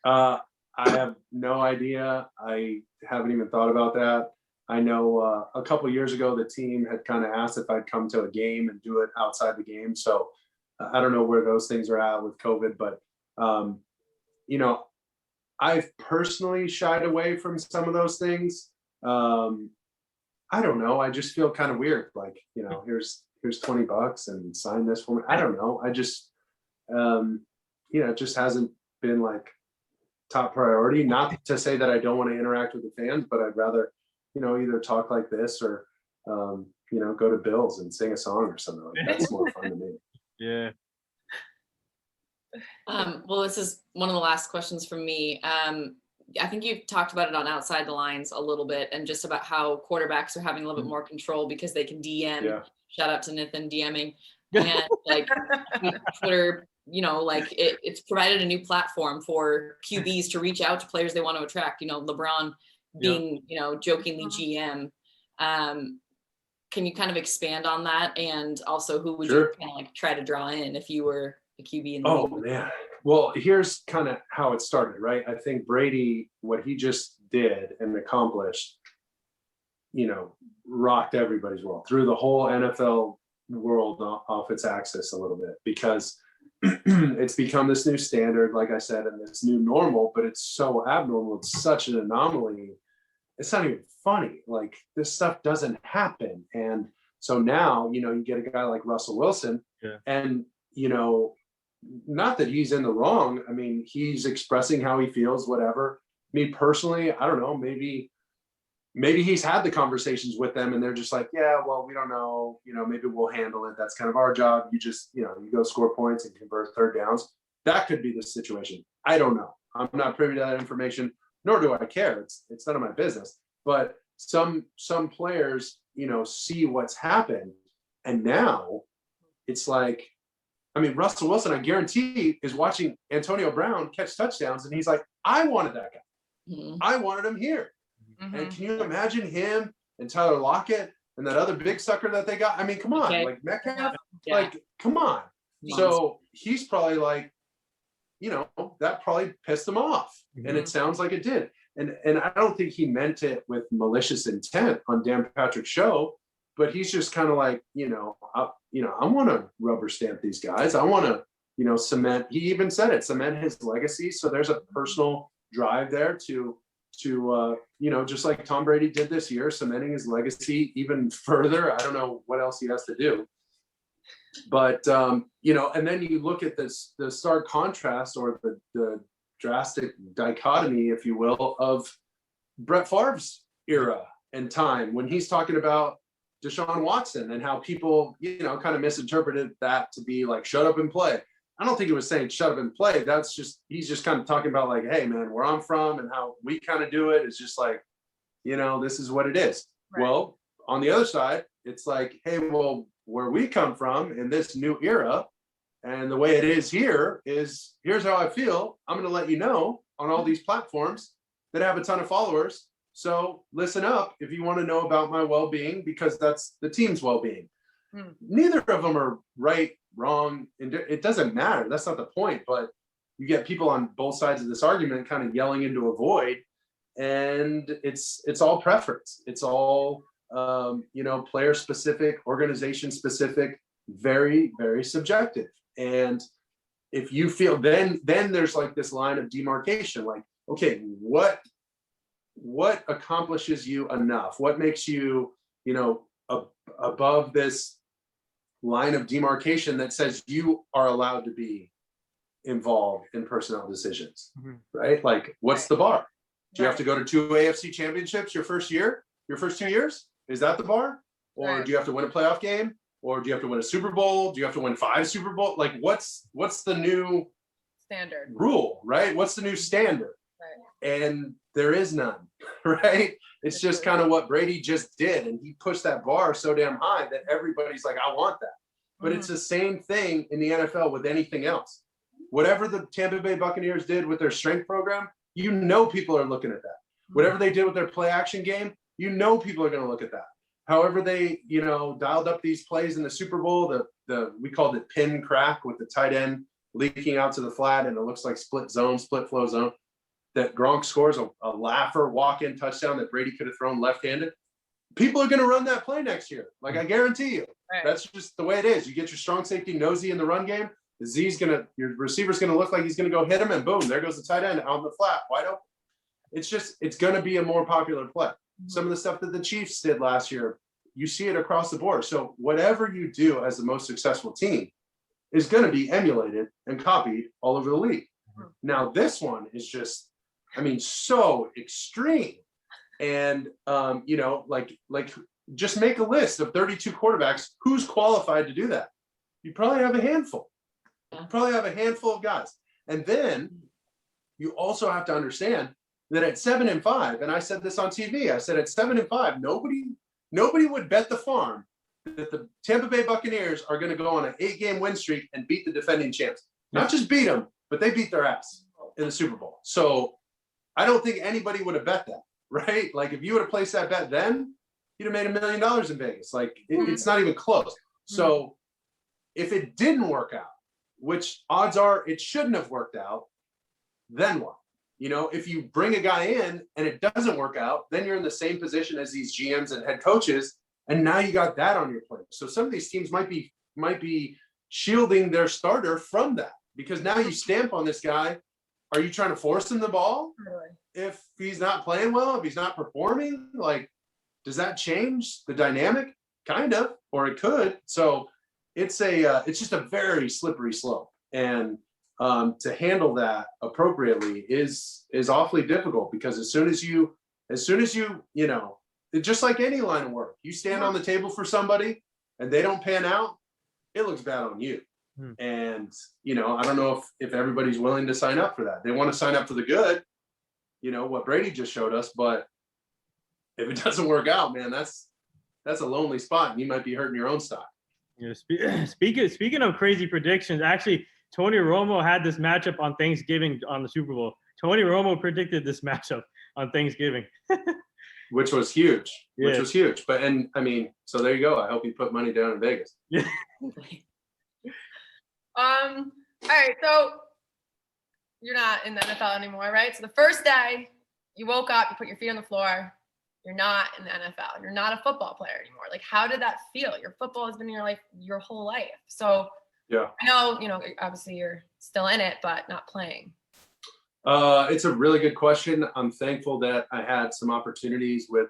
I have no idea. I haven't even thought about that. I know a couple of years ago, the team had kind of asked if I'd come to a game and do it outside the game. So I don't know where those things are at with COVID, but you know, I've personally shied away from some of those things. I don't know. I just feel kind of weird. Like, you know, here's $20 and sign this for me. I don't know. I just, you know, it just hasn't been like top priority. Not to say that I don't want to interact with the fans, but I'd rather, you know, either talk like this or, you know, go to Bill's and sing a song or something like that. That's more fun to me. Yeah. Well, this is one of the last questions from me. I think you've talked about it on Outside the Lines a little bit, and just about how quarterbacks are having a little bit more control because they can DM. Yeah. Shout out to Nathan DMing, and like Twitter, you know, like it's provided a new platform for QBs to reach out to players they want to attract. You know, LeBron being, you know, jokingly GM. Can you kind of expand on that? And also, who would you kind of like try to draw in if you were a QB in the league? Man. Well, here's kind of how it started, right? I think Brady, what he just did and accomplished, you know, rocked everybody's world, threw the whole NFL world off its axis a little bit, because it's become this new standard, like I said, and this new normal, but it's so abnormal. It's such an anomaly. It's not even funny. Like, this stuff doesn't happen. And so now, you know, you get a guy like Russell Wilson, and, you know, not that he's in the wrong. I mean, he's expressing how he feels, whatever. Me personally, I don't know, maybe he's had the conversations with them and they're just like, yeah, well, we don't know, you know, maybe we'll handle it. That's kind of our job. You just, you know, you go score points and convert third downs. That could be the situation. I don't know. I'm not privy to that information, nor do I care. It's none of my business. But some players, you know, see what's happened, and now it's like, I mean, Russell Wilson, I guarantee, is watching Antonio Brown catch touchdowns, and he's like, I wanted that guy. I wanted him here. And can you imagine him and Tyler Lockett and that other big sucker that they got? I mean, come on, like Metcalf, like, come on. So he's probably like, that probably pissed him off. And it sounds like it did. And I don't think he meant it with malicious intent on Dan Patrick's show, but he's just kind of like, I want to rubber stamp these guys. I want to, cement, he even said it, cement his legacy. So there's a personal drive there to just like Tom Brady did this year, cementing his legacy even further. I don't know what else he has to do. But, and then you look at the stark contrast or the drastic dichotomy, if you will, of Brett Favre's era and time when he's talking about Deshaun Watson and how people, kind of misinterpreted that to be like, shut up and play. I don't think he was saying shut up and play. He's just kind of talking about like, hey man, where I'm from and how we kind of do it is just like, this is what it is. Right. Well, on the other side, it's like, hey, well, where we come from in this new era and the way it is here is here's how I feel. I'm going to let you know on all these platforms that have a ton of followers. So listen up if you want to know about my well-being, because that's the team's well-being. Neither of them are right, wrong, and it doesn't matter. That's not the point. But you get people on both sides of this argument kind of yelling into a void, and it's all preference. It's all player specific, organization specific, very, very subjective. And if you feel then there's like this line of demarcation, like, okay, what accomplishes you enough? What makes you, above this line of demarcation that says you are allowed to be involved in personnel decisions, right? Like, what's the bar? Do you have to go to 2 AFC championships your first 2 years? Is that the bar? Or do you have to win a playoff game? Or do you have to win a Super Bowl? Do you have to win 5 Super Bowls? Like, what's the new standard rule, right? What's the new standard? Right. And there is none, right? It's just kind of what Brady just did. And he pushed that bar so damn high that everybody's like, I want that. But it's the same thing in the NFL with anything else. Whatever the Tampa Bay Buccaneers did with their strength program, people are looking at that. Whatever they did with their play action game, people are going to look at that. However they, dialed up these plays in the Super Bowl, we called it pin crack with the tight end leaking out to the flat, and it looks like split flow zone, that Gronk scores a laugher walk-in touchdown that Brady could have thrown left-handed. People are going to run that play next year. Like, I guarantee you. Right. That's just the way it is. You get your strong safety nosy in the run game. Your receiver's going to look like he's going to go hit him, and boom, there goes the tight end on the flat, wide open. It's going to be a more popular play. Some of the stuff that the Chiefs did last year, you see it across the board. So whatever you do as the most successful team is going to be emulated and copied all over the league. Now, this one is just, so extreme. And, just make a list of 32 quarterbacks. Who's qualified to do that? You probably have a handful. You probably have a handful of guys. And then you also have to understand that at 7-5, and I said this on TV, I said at 7-5, nobody would bet the farm that the Tampa Bay Buccaneers are going to go on an 8-game win streak and beat the defending champs. Not just beat them, but they beat their ass in the Super Bowl. So I don't think anybody would have bet that, right? Like, if you would have placed that bet then, you'd have made $1 million in Vegas. Like, it's not even close. So if it didn't work out, which odds are it shouldn't have worked out, then what? If you bring a guy in and it doesn't work out, then you're in the same position as these GMs and head coaches, and now you got that on your plate. So some of these teams might be shielding their starter from that, because now you stamp on this guy. Are you trying to force him the ball? If he's not playing well, if he's not performing, like, does that change the dynamic? Kind of, or it could. So it's just a very slippery slope, and to handle that appropriately is awfully difficult, because as soon as you just like any line of work, you stand on the table for somebody and they don't pan out, it looks bad on you. And I don't know if everybody's willing to sign up for that. They want to sign up for the good, what Brady just showed us, but if it doesn't work out, man, that's a lonely spot, and you might be hurting your own stock. Speaking of crazy predictions, actually, Tony Romo had this matchup on Thanksgiving on the Super Bowl. Tony Romo predicted this matchup on Thanksgiving. Which was huge. But, so there you go. I hope you put money down in Vegas. Yeah. All right. So you're not in the NFL anymore, right? So the first day you woke up, you put your feet on the floor, you're not in the NFL. You're not a football player anymore. Like, how did that feel? Your football has been in your life your whole life. So Yeah. I know, obviously you're still in it, but not playing. It's a really good question. I'm thankful that I had some opportunities with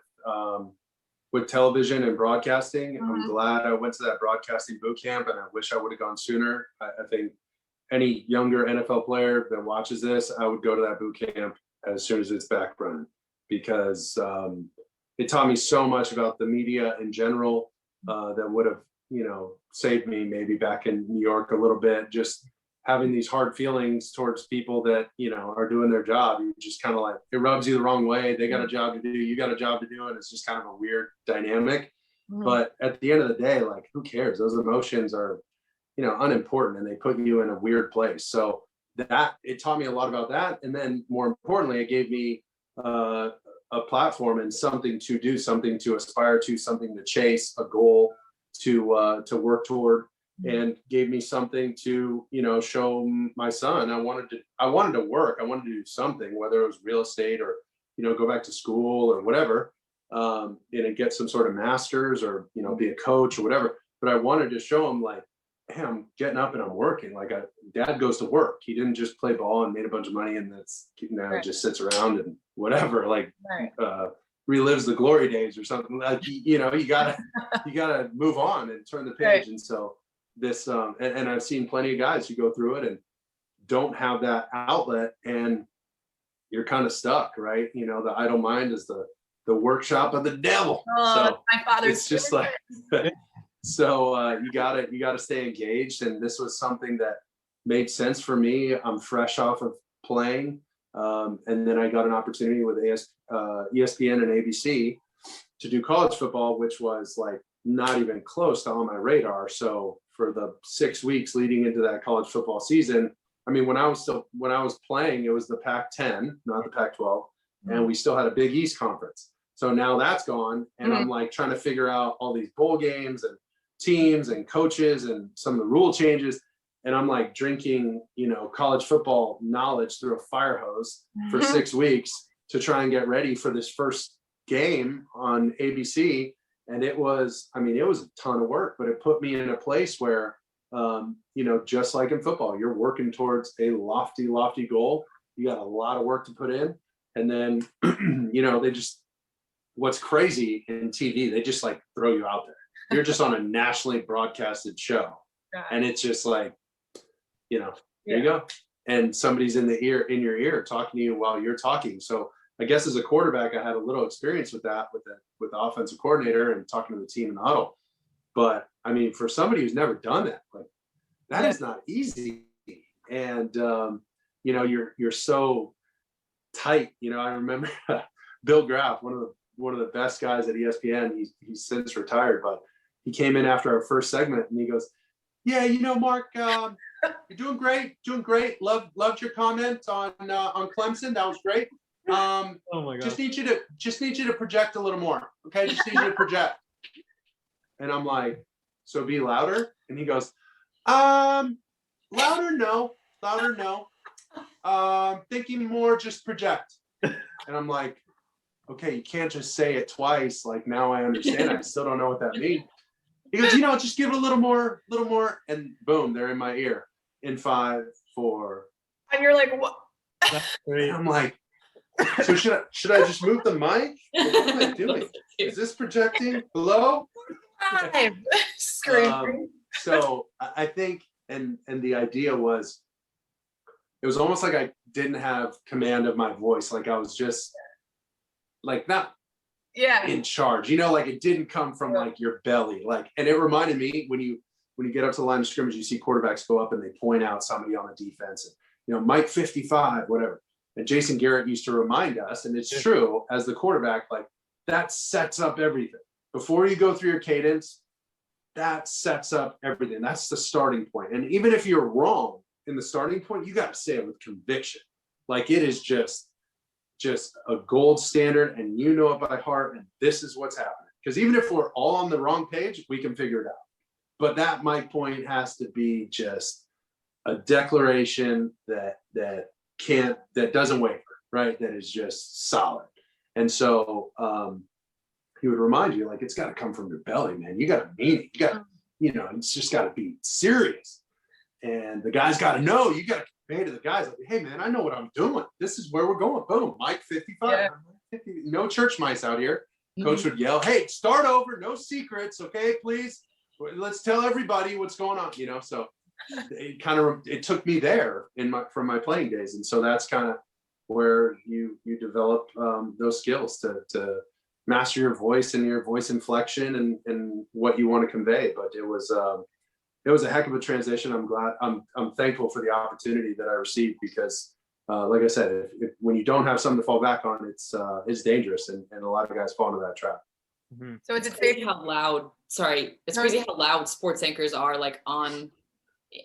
television and broadcasting. I'm glad I went to that broadcasting boot camp, and I wish I would have gone sooner. I think any younger NFL player that watches this, I would go to that boot camp as soon as it's back running, because it taught me so much about the media in general that would have, saved me maybe back in New York a little bit. Just having these hard feelings towards people that, are doing their job. You just kind of like, it rubs you the wrong way. They got a job to do, you got a job to do, and it's just kind of a weird dynamic. But at the end of the day, like, who cares? Those emotions are, unimportant, and they put you in a weird place. So that, it taught me a lot about that. And then more importantly, it gave me a platform and something to do, something to aspire to, something to chase, a goal to work toward, and gave me something to, show my son. I wanted to work. I wanted to do something, whether it was real estate or, go back to school or whatever, and get some sort of master's or, be a coach or whatever. But I wanted to show him, like, hey, I'm getting up and I'm working. Like, dad goes to work. He didn't just play ball and made a bunch of money and that's, Right. just sits around and whatever, like, Right. relives the glory days or something. Like, you gotta move on and turn the page. Right. And so this, and I've seen plenty of guys who go through it and don't have that outlet, and you're kind of stuck, right? The idle mind is the workshop of the devil. Oh, So that's my father's it's just like, so you gotta stay engaged. And this was something that made sense for me. I'm fresh off of playing. And then I got an opportunity with ESPN and ABC to do college football, which was like not even close to on my radar. So for the 6 weeks leading into that college football season, I mean, when I was playing, it was the Pac-10, not the Pac-12, and we still had a Big East conference. So now that's gone, and I'm like trying to figure out all these bowl games and teams and coaches and some of the rule changes. And I'm like drinking, college football knowledge through a fire hose for 6 weeks to try and get ready for this first game on ABC. And it was a ton of work, but it put me in a place where, just like in football, you're working towards a lofty, lofty goal. You got a lot of work to put in. And then, what's crazy in TV, they just like throw you out there. You're just on a nationally broadcasted show. And it's just like, there you go. And somebody's in your ear talking to you while you're talking. So I guess as a quarterback, I had a little experience with that, with the offensive coordinator and talking to the team in the huddle. But I mean, for somebody who's never done that, like, that is not easy. And you're so tight. I remember Bill Graff, one of the best guys at ESPN. He's since retired, but he came in after our first segment and he goes, "Yeah, Mark, you're doing great. Loved your comment on Clemson. That was great. Oh my God. Just need you to project a little more. Okay, just need you to project." And I'm like, "So be louder?" And he goes, louder no. Thinking more, just project." And I'm like, "Okay, you can't just say it twice. Like, now I understand. I still don't know what that means." He goes, "Just give it a little more. And boom, they're in my ear. In 5, 4. And you're like, what? That's great. And I'm like, "So should I just move the mic? What am I doing? Is this projecting? Hello?" 5. Screaming. So I think, and the idea was, it was almost like I didn't have command of my voice. Like I was just like not in charge, like it didn't come from like your belly. Like, and it reminded me when you get up to the line of scrimmage, you see quarterbacks go up and they point out somebody on the defense, and Mike 55, whatever. And Jason Garrett used to remind us, and it's true, as the quarterback, like that sets up everything. Before you go through your cadence, that sets up everything. That's the starting point. And even if you're wrong in the starting point, you got to say it with conviction. Like, it is just a gold standard, and it by heart, and this is what's happening. Because even if we're all on the wrong page, we can figure it out. But that mic point has to be just a declaration that that doesn't waver, right? That is just solid. And so he would remind you, like, it's got to come from your belly, man. You got to mean it. You got, it's just got to be serious. And the guys got to know. You got to convey to the guys, like, hey, man, I know what I'm doing. This is where we're going. Boom, Mike 55. Yeah. 50, no church mice out here. Coach would yell, hey, start over. No secrets, okay, please. Let's tell everybody what's going on, So it took me there from my playing days. And so that's kind of where you develop those skills to master your voice and your voice inflection and what you want to convey. But it was a heck of a transition. I'm thankful for the opportunity that I received because like I said, when you don't have something to fall back on, it's dangerous, and a lot of guys fall into that trap. Mm-hmm. So it's crazy how loud. Sorry, it's crazy how loud sports anchors are, like on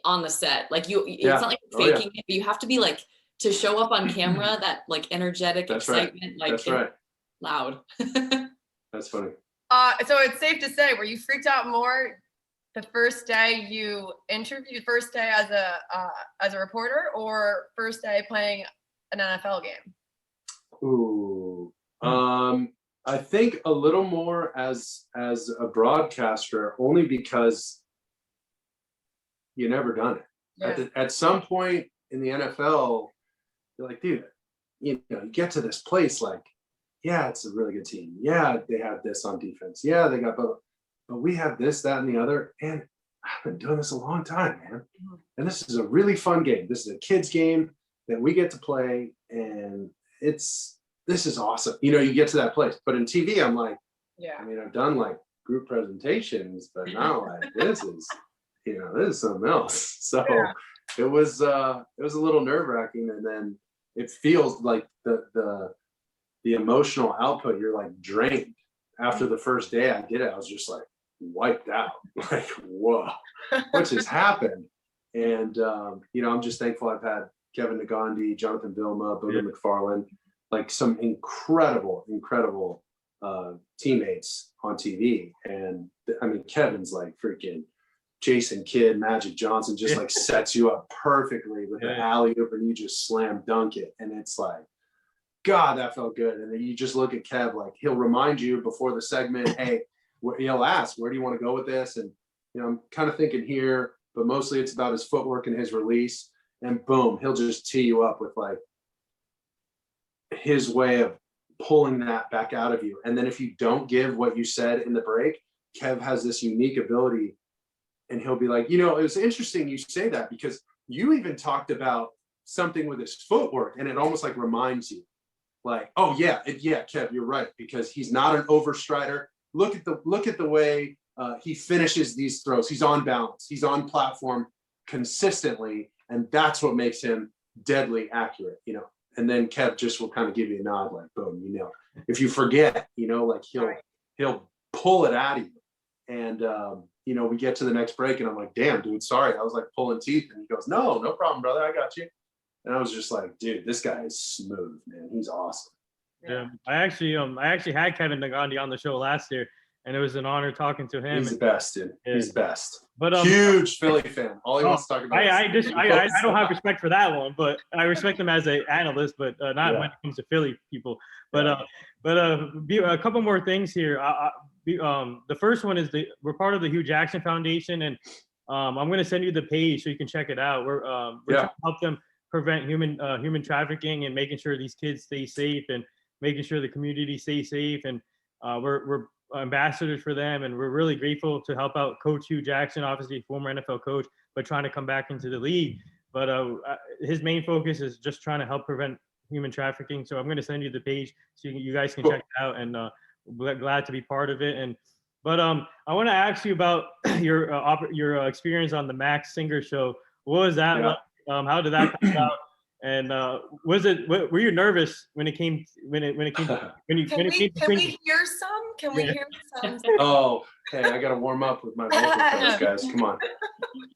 the set. Like it's not like faking it, but you have to be like to show up on camera. That like energetic excitement, like that's right. Loud. That's funny. So it's safe to say, were you freaked out more the first day you interviewed, first day as a reporter, or first day playing an NFL game? Ooh, I think a little more as a broadcaster, only because you never done it. Yeah. At some point in the NFL, you're like, dude, you get to this place, like, yeah, it's a really good team. Yeah, they have this on defense. Yeah, they got both. But we have this, that, and the other. And I've been doing this a long time, man. And this is a really fun game. This is a kid's game that we get to play. And this is awesome. You get to that place. But in TV, I'm like, I mean, I've done like group presentations, but now like this is something else. So it was a little nerve-wracking. And then it feels like the emotional output, you're like drained. After the first day I did it, I was just like wiped out, like, whoa, what just happened? And I'm just thankful I've had Kevin Nagandi, Jonathan Vilma, Booger McFarland, like some incredible teammates on TV. And I mean, Kevin's like freaking Jason Kidd, Magic Johnson, just like sets you up perfectly with the alley-oop, and you just slam dunk it. And it's like, God, that felt good. And then you just look at Kev, like he'll remind you before the segment, hey, he'll ask, where do you want to go with this? And, I'm kind of thinking here, but mostly it's about his footwork and his release. And boom, he'll just tee you up with like his way of pulling that back out of you. And then if you don't give what you said in the break, Kev has this unique ability, and he'll be like, it was interesting you say that, because you even talked about something with his footwork, and it almost like reminds you. Like, oh yeah, Kev, you're right, because he's not an overstrider. Look at the way he finishes these throws. He's on balance. He's on platform consistently, and that's what makes him deadly accurate. And then Kev just will kind of give you a nod, like, boom, if you forget, like he'll pull it out of you. And we get to the next break, and I'm like, damn, dude, sorry, I was like pulling teeth. And he goes, no problem, brother, I got you. And I was just like, dude, this guy is smooth, man. He's awesome. Yeah, I actually had Kevin Nagandi on the show last year, and it was an honor talking to him. He's the best, dude. Yeah. He's the best. But huge Philly fan. All he wants to talk about. I don't have respect for that one, but I respect him as an analyst, but not when it comes to Philly people. But a couple more things here. The first one is we're part of the Hugh Jackson Foundation, and I'm going to send you the page so you can check it out. We're trying to help them prevent human trafficking and making sure these kids stay safe and making sure the community stays safe. And we're ambassadors for them, and we're really grateful to help out Coach Hugh Jackson, obviously former NFL coach, but trying to come back into the league. But his main focus is just trying to help prevent human trafficking. So I'm going to send you the page so you guys can check it out, and glad to be part of it. But I want to ask you about your experience on the Max Singer show. What was that like? How did that come out? And were you nervous when it came to Can we hear some? Can we hear some? Oh, okay. I got to warm up with my vocal coach, guys. Come on.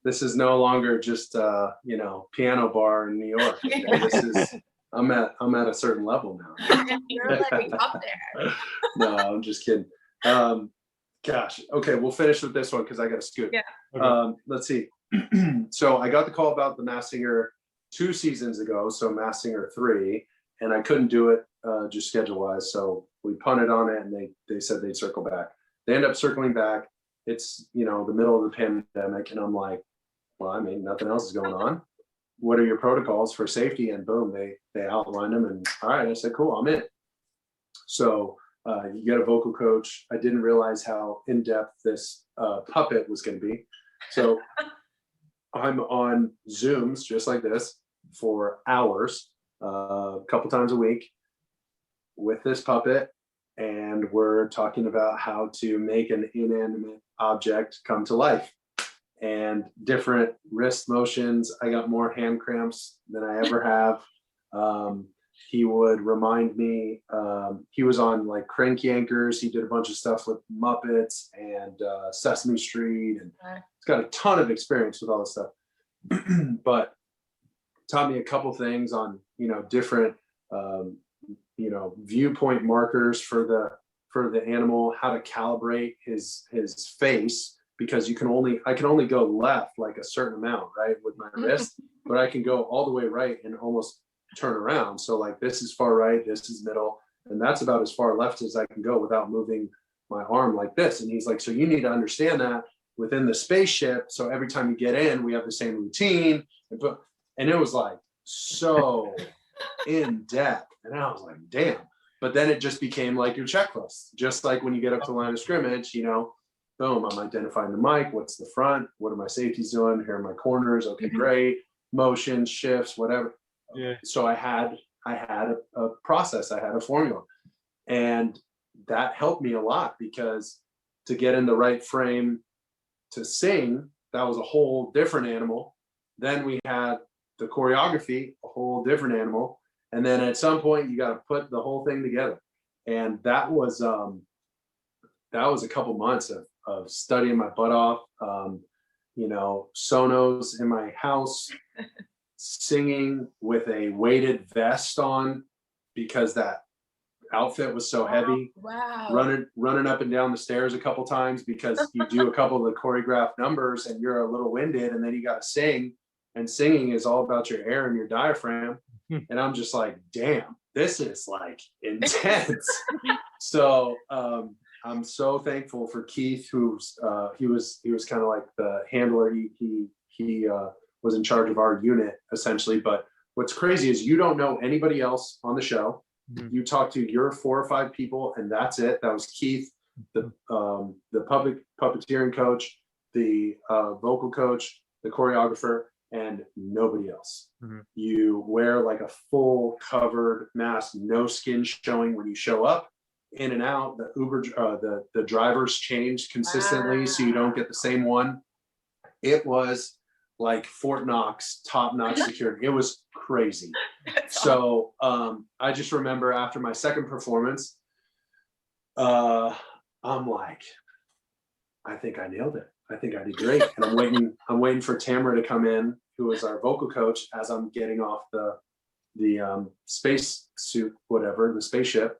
This is no longer just piano bar in New York. Okay? This is I'm at a certain level now. You're like up there. No, I'm just kidding. Gosh. Okay, we'll finish with this one because I got to scoot. Yeah. Let's see. So I got the call about the Masked Singer 2 seasons ago, so Masked Singer 3, and I couldn't do it just schedule-wise, so we punted on it, and they said they'd circle back. They end up circling back. It's, the middle of the pandemic, and I'm like, well, I mean, nothing else is going on. What are your protocols for safety? And boom, they outlined them, and all right, I said, cool, I'm in. So you get a vocal coach. I didn't realize how in-depth this puppet was going to be. So I'm on Zooms just like this for hours, a couple times a week with this puppet. And we're talking about how to make an inanimate object come to life and different wrist motions. I got more hand cramps than I ever have. He would remind me, he was on like Crank Yankers. He did a bunch of stuff with Muppets and Sesame Street, and he's got a ton of experience with all this stuff. But taught me a couple things on, different, viewpoint markers for the animal, how to calibrate his face, because I can only go left like a certain amount, right, with my wrist, but I can go all the way right and almost turn around. So like this is far right, this is middle, and that's about as far left as I can go without moving my arm like this. And he's like, so you need to understand that within the spaceship, so every time you get in, we have the same routine. And it was like so in depth, and I was like, damn. But then it just became like your checklist, just like when you get up to the line of scrimmage, boom, I'm identifying the mic, what's the front, what are my safeties doing, here are my corners, okay, great, motion, shifts, whatever. Yeah. So I had a process, I had a formula, and that helped me a lot, because to get in the right frame to sing, that was a whole different animal. Then we had the choreography, a whole different animal. And then at some point you got to put the whole thing together. And that was a couple months of studying my butt off, sonos in my house, singing with a weighted vest on because that outfit was so heavy. Wow. Running up and down the stairs a couple times because you do a couple of the choreographed numbers and you're a little winded, and then you got to sing, and singing is all about your air and your diaphragm. And I'm just like, damn, this is like intense. So I'm so thankful for Keith, who's he was kind of like the handler. He was in charge of our unit essentially. But what's crazy is you don't know anybody else on the show. Mm-hmm. You talk to your 4 or 5 people, and that's it. That was Keith, the public puppeteering coach, the vocal coach, the choreographer, and nobody else. Mm-hmm. You wear like a full covered mask, no skin showing when you show up, in and out. The Uber, the drivers change consistently, so you don't get the same one. It was like Fort Knox, top-notch security. It was crazy. So I just remember after my second performance, I'm like, I think I nailed it. I think I did great. And I'm waiting for Tamara to come in, who was our vocal coach, as I'm getting off the space suit, whatever, the spaceship.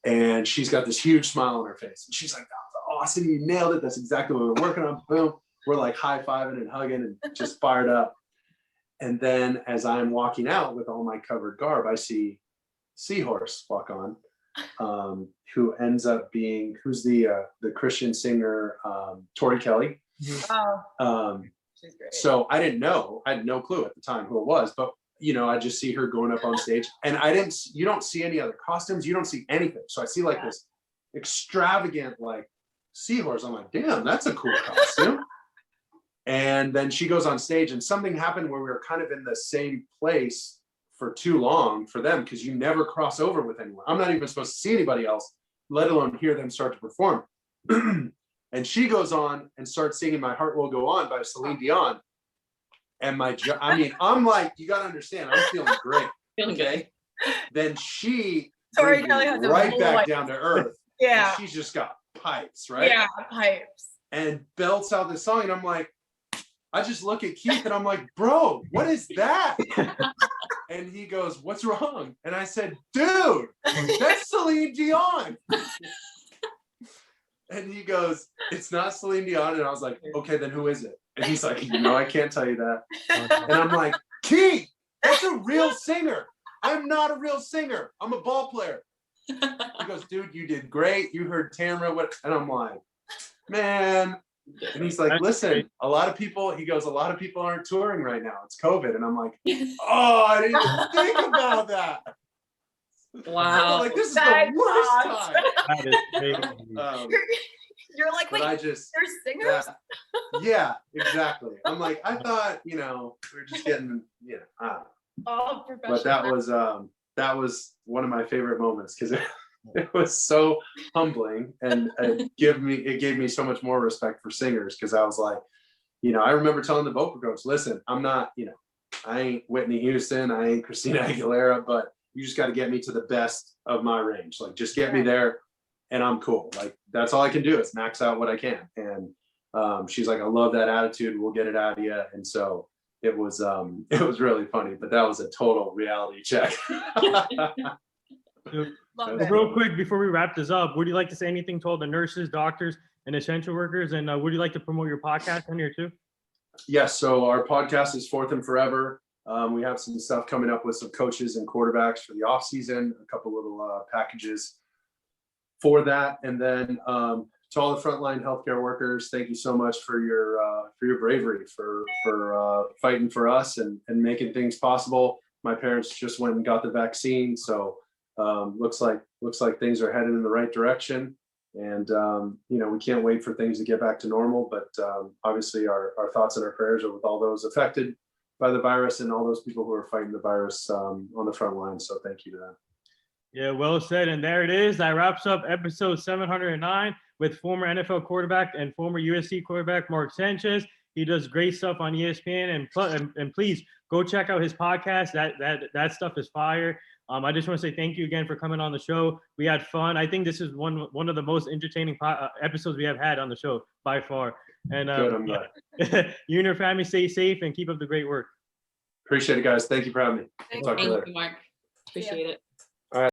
And she's got this huge smile on her face. And she's like, that was awesome. You nailed it. That's exactly what we're working on. Boom. We're like high-fiving and hugging and just fired up. And then as I'm walking out with all my covered garb, I see Seahorse walk on, who ends up being, who's the Christian singer, Tori Kelly. Oh, she's great. So I didn't know, I had no clue at the time who it was, but I just see her going up on stage, and you don't see any other costumes, you don't see anything. So I see like this extravagant like Seahorse. I'm like, damn, that's a cool costume. And then she goes on stage, and something happened where we were kind of in the same place for too long for them, because you never cross over with anyone. I'm not even supposed to see anybody else, let alone hear them start to perform. And she goes on and starts singing My Heart Will Go On by Celine Dion. And I'm like, you got to understand, I'm feeling great. Feeling good. Then she Tori Kelly has right back down to earth. Yeah. She's just got pipes, right? Yeah, pipes. And belts out this song. And I'm like, I just look at Keith and I'm like, bro, what is that? And he goes, what's wrong? And I said, dude, that's Celine Dion. And he goes, it's not Celine Dion. And I was like, okay, then who is it? And he's like, I can't tell you that. And I'm like, King, that's a real singer. I'm not a real singer. I'm a ball player. He goes, dude, you did great. You heard Tamara. What? And I'm like, man. And he's like, listen, a lot of people aren't touring right now. It's COVID. And I'm like, oh, I didn't even think about that. Wow. Like, this is the worst time. That is crazy. You're like, wait, there's singers? Yeah, exactly. I'm like, I thought, we're just getting, I don't know. All professional. But that was one of my favorite moments because it was so humbling, and it gave me so much more respect for singers, because I was like, I remember telling the vocal coach, listen, I'm not, I ain't Whitney Houston, I ain't Christina Aguilera, but you just got to get me to the best of my range. Like, just get me there and I'm cool. Like, that's all I can do is max out what I can. And she's like, I love that attitude. We'll get it out of you. And so it was really funny, but that was a total reality check. Real quick, before we wrap this up, would you like to say anything to all the nurses, doctors, and essential workers? And would you like to promote your podcast on here too? Yes. So our podcast is Fourth and Forever. We have some stuff coming up with some coaches and quarterbacks for the off season, a couple little packages for that. And then to all the frontline healthcare workers, thank you so much for your bravery, for fighting for us and making things possible. My parents just went and got the vaccine, so looks like things are headed in the right direction. And we can't wait for things to get back to normal. But obviously, our thoughts and our prayers are with all those affected by the virus and all those people who are fighting the virus on the front line. So thank you to them. Yeah, well said. And there it is. That wraps up episode 709 with former NFL quarterback and former USC quarterback Mark Sanchez. He does great stuff on ESPN, and please go check out his podcast. That stuff is fire. I just want to say thank you again for coming on the show. We had fun. I think this is one of the most entertaining episodes we have had on the show by far. And Good, I'm glad. you and your family stay safe and keep up the great work. Appreciate it, guys. Thank you for having me. Thank Talk to you later. Thank you, Mark. Appreciate it.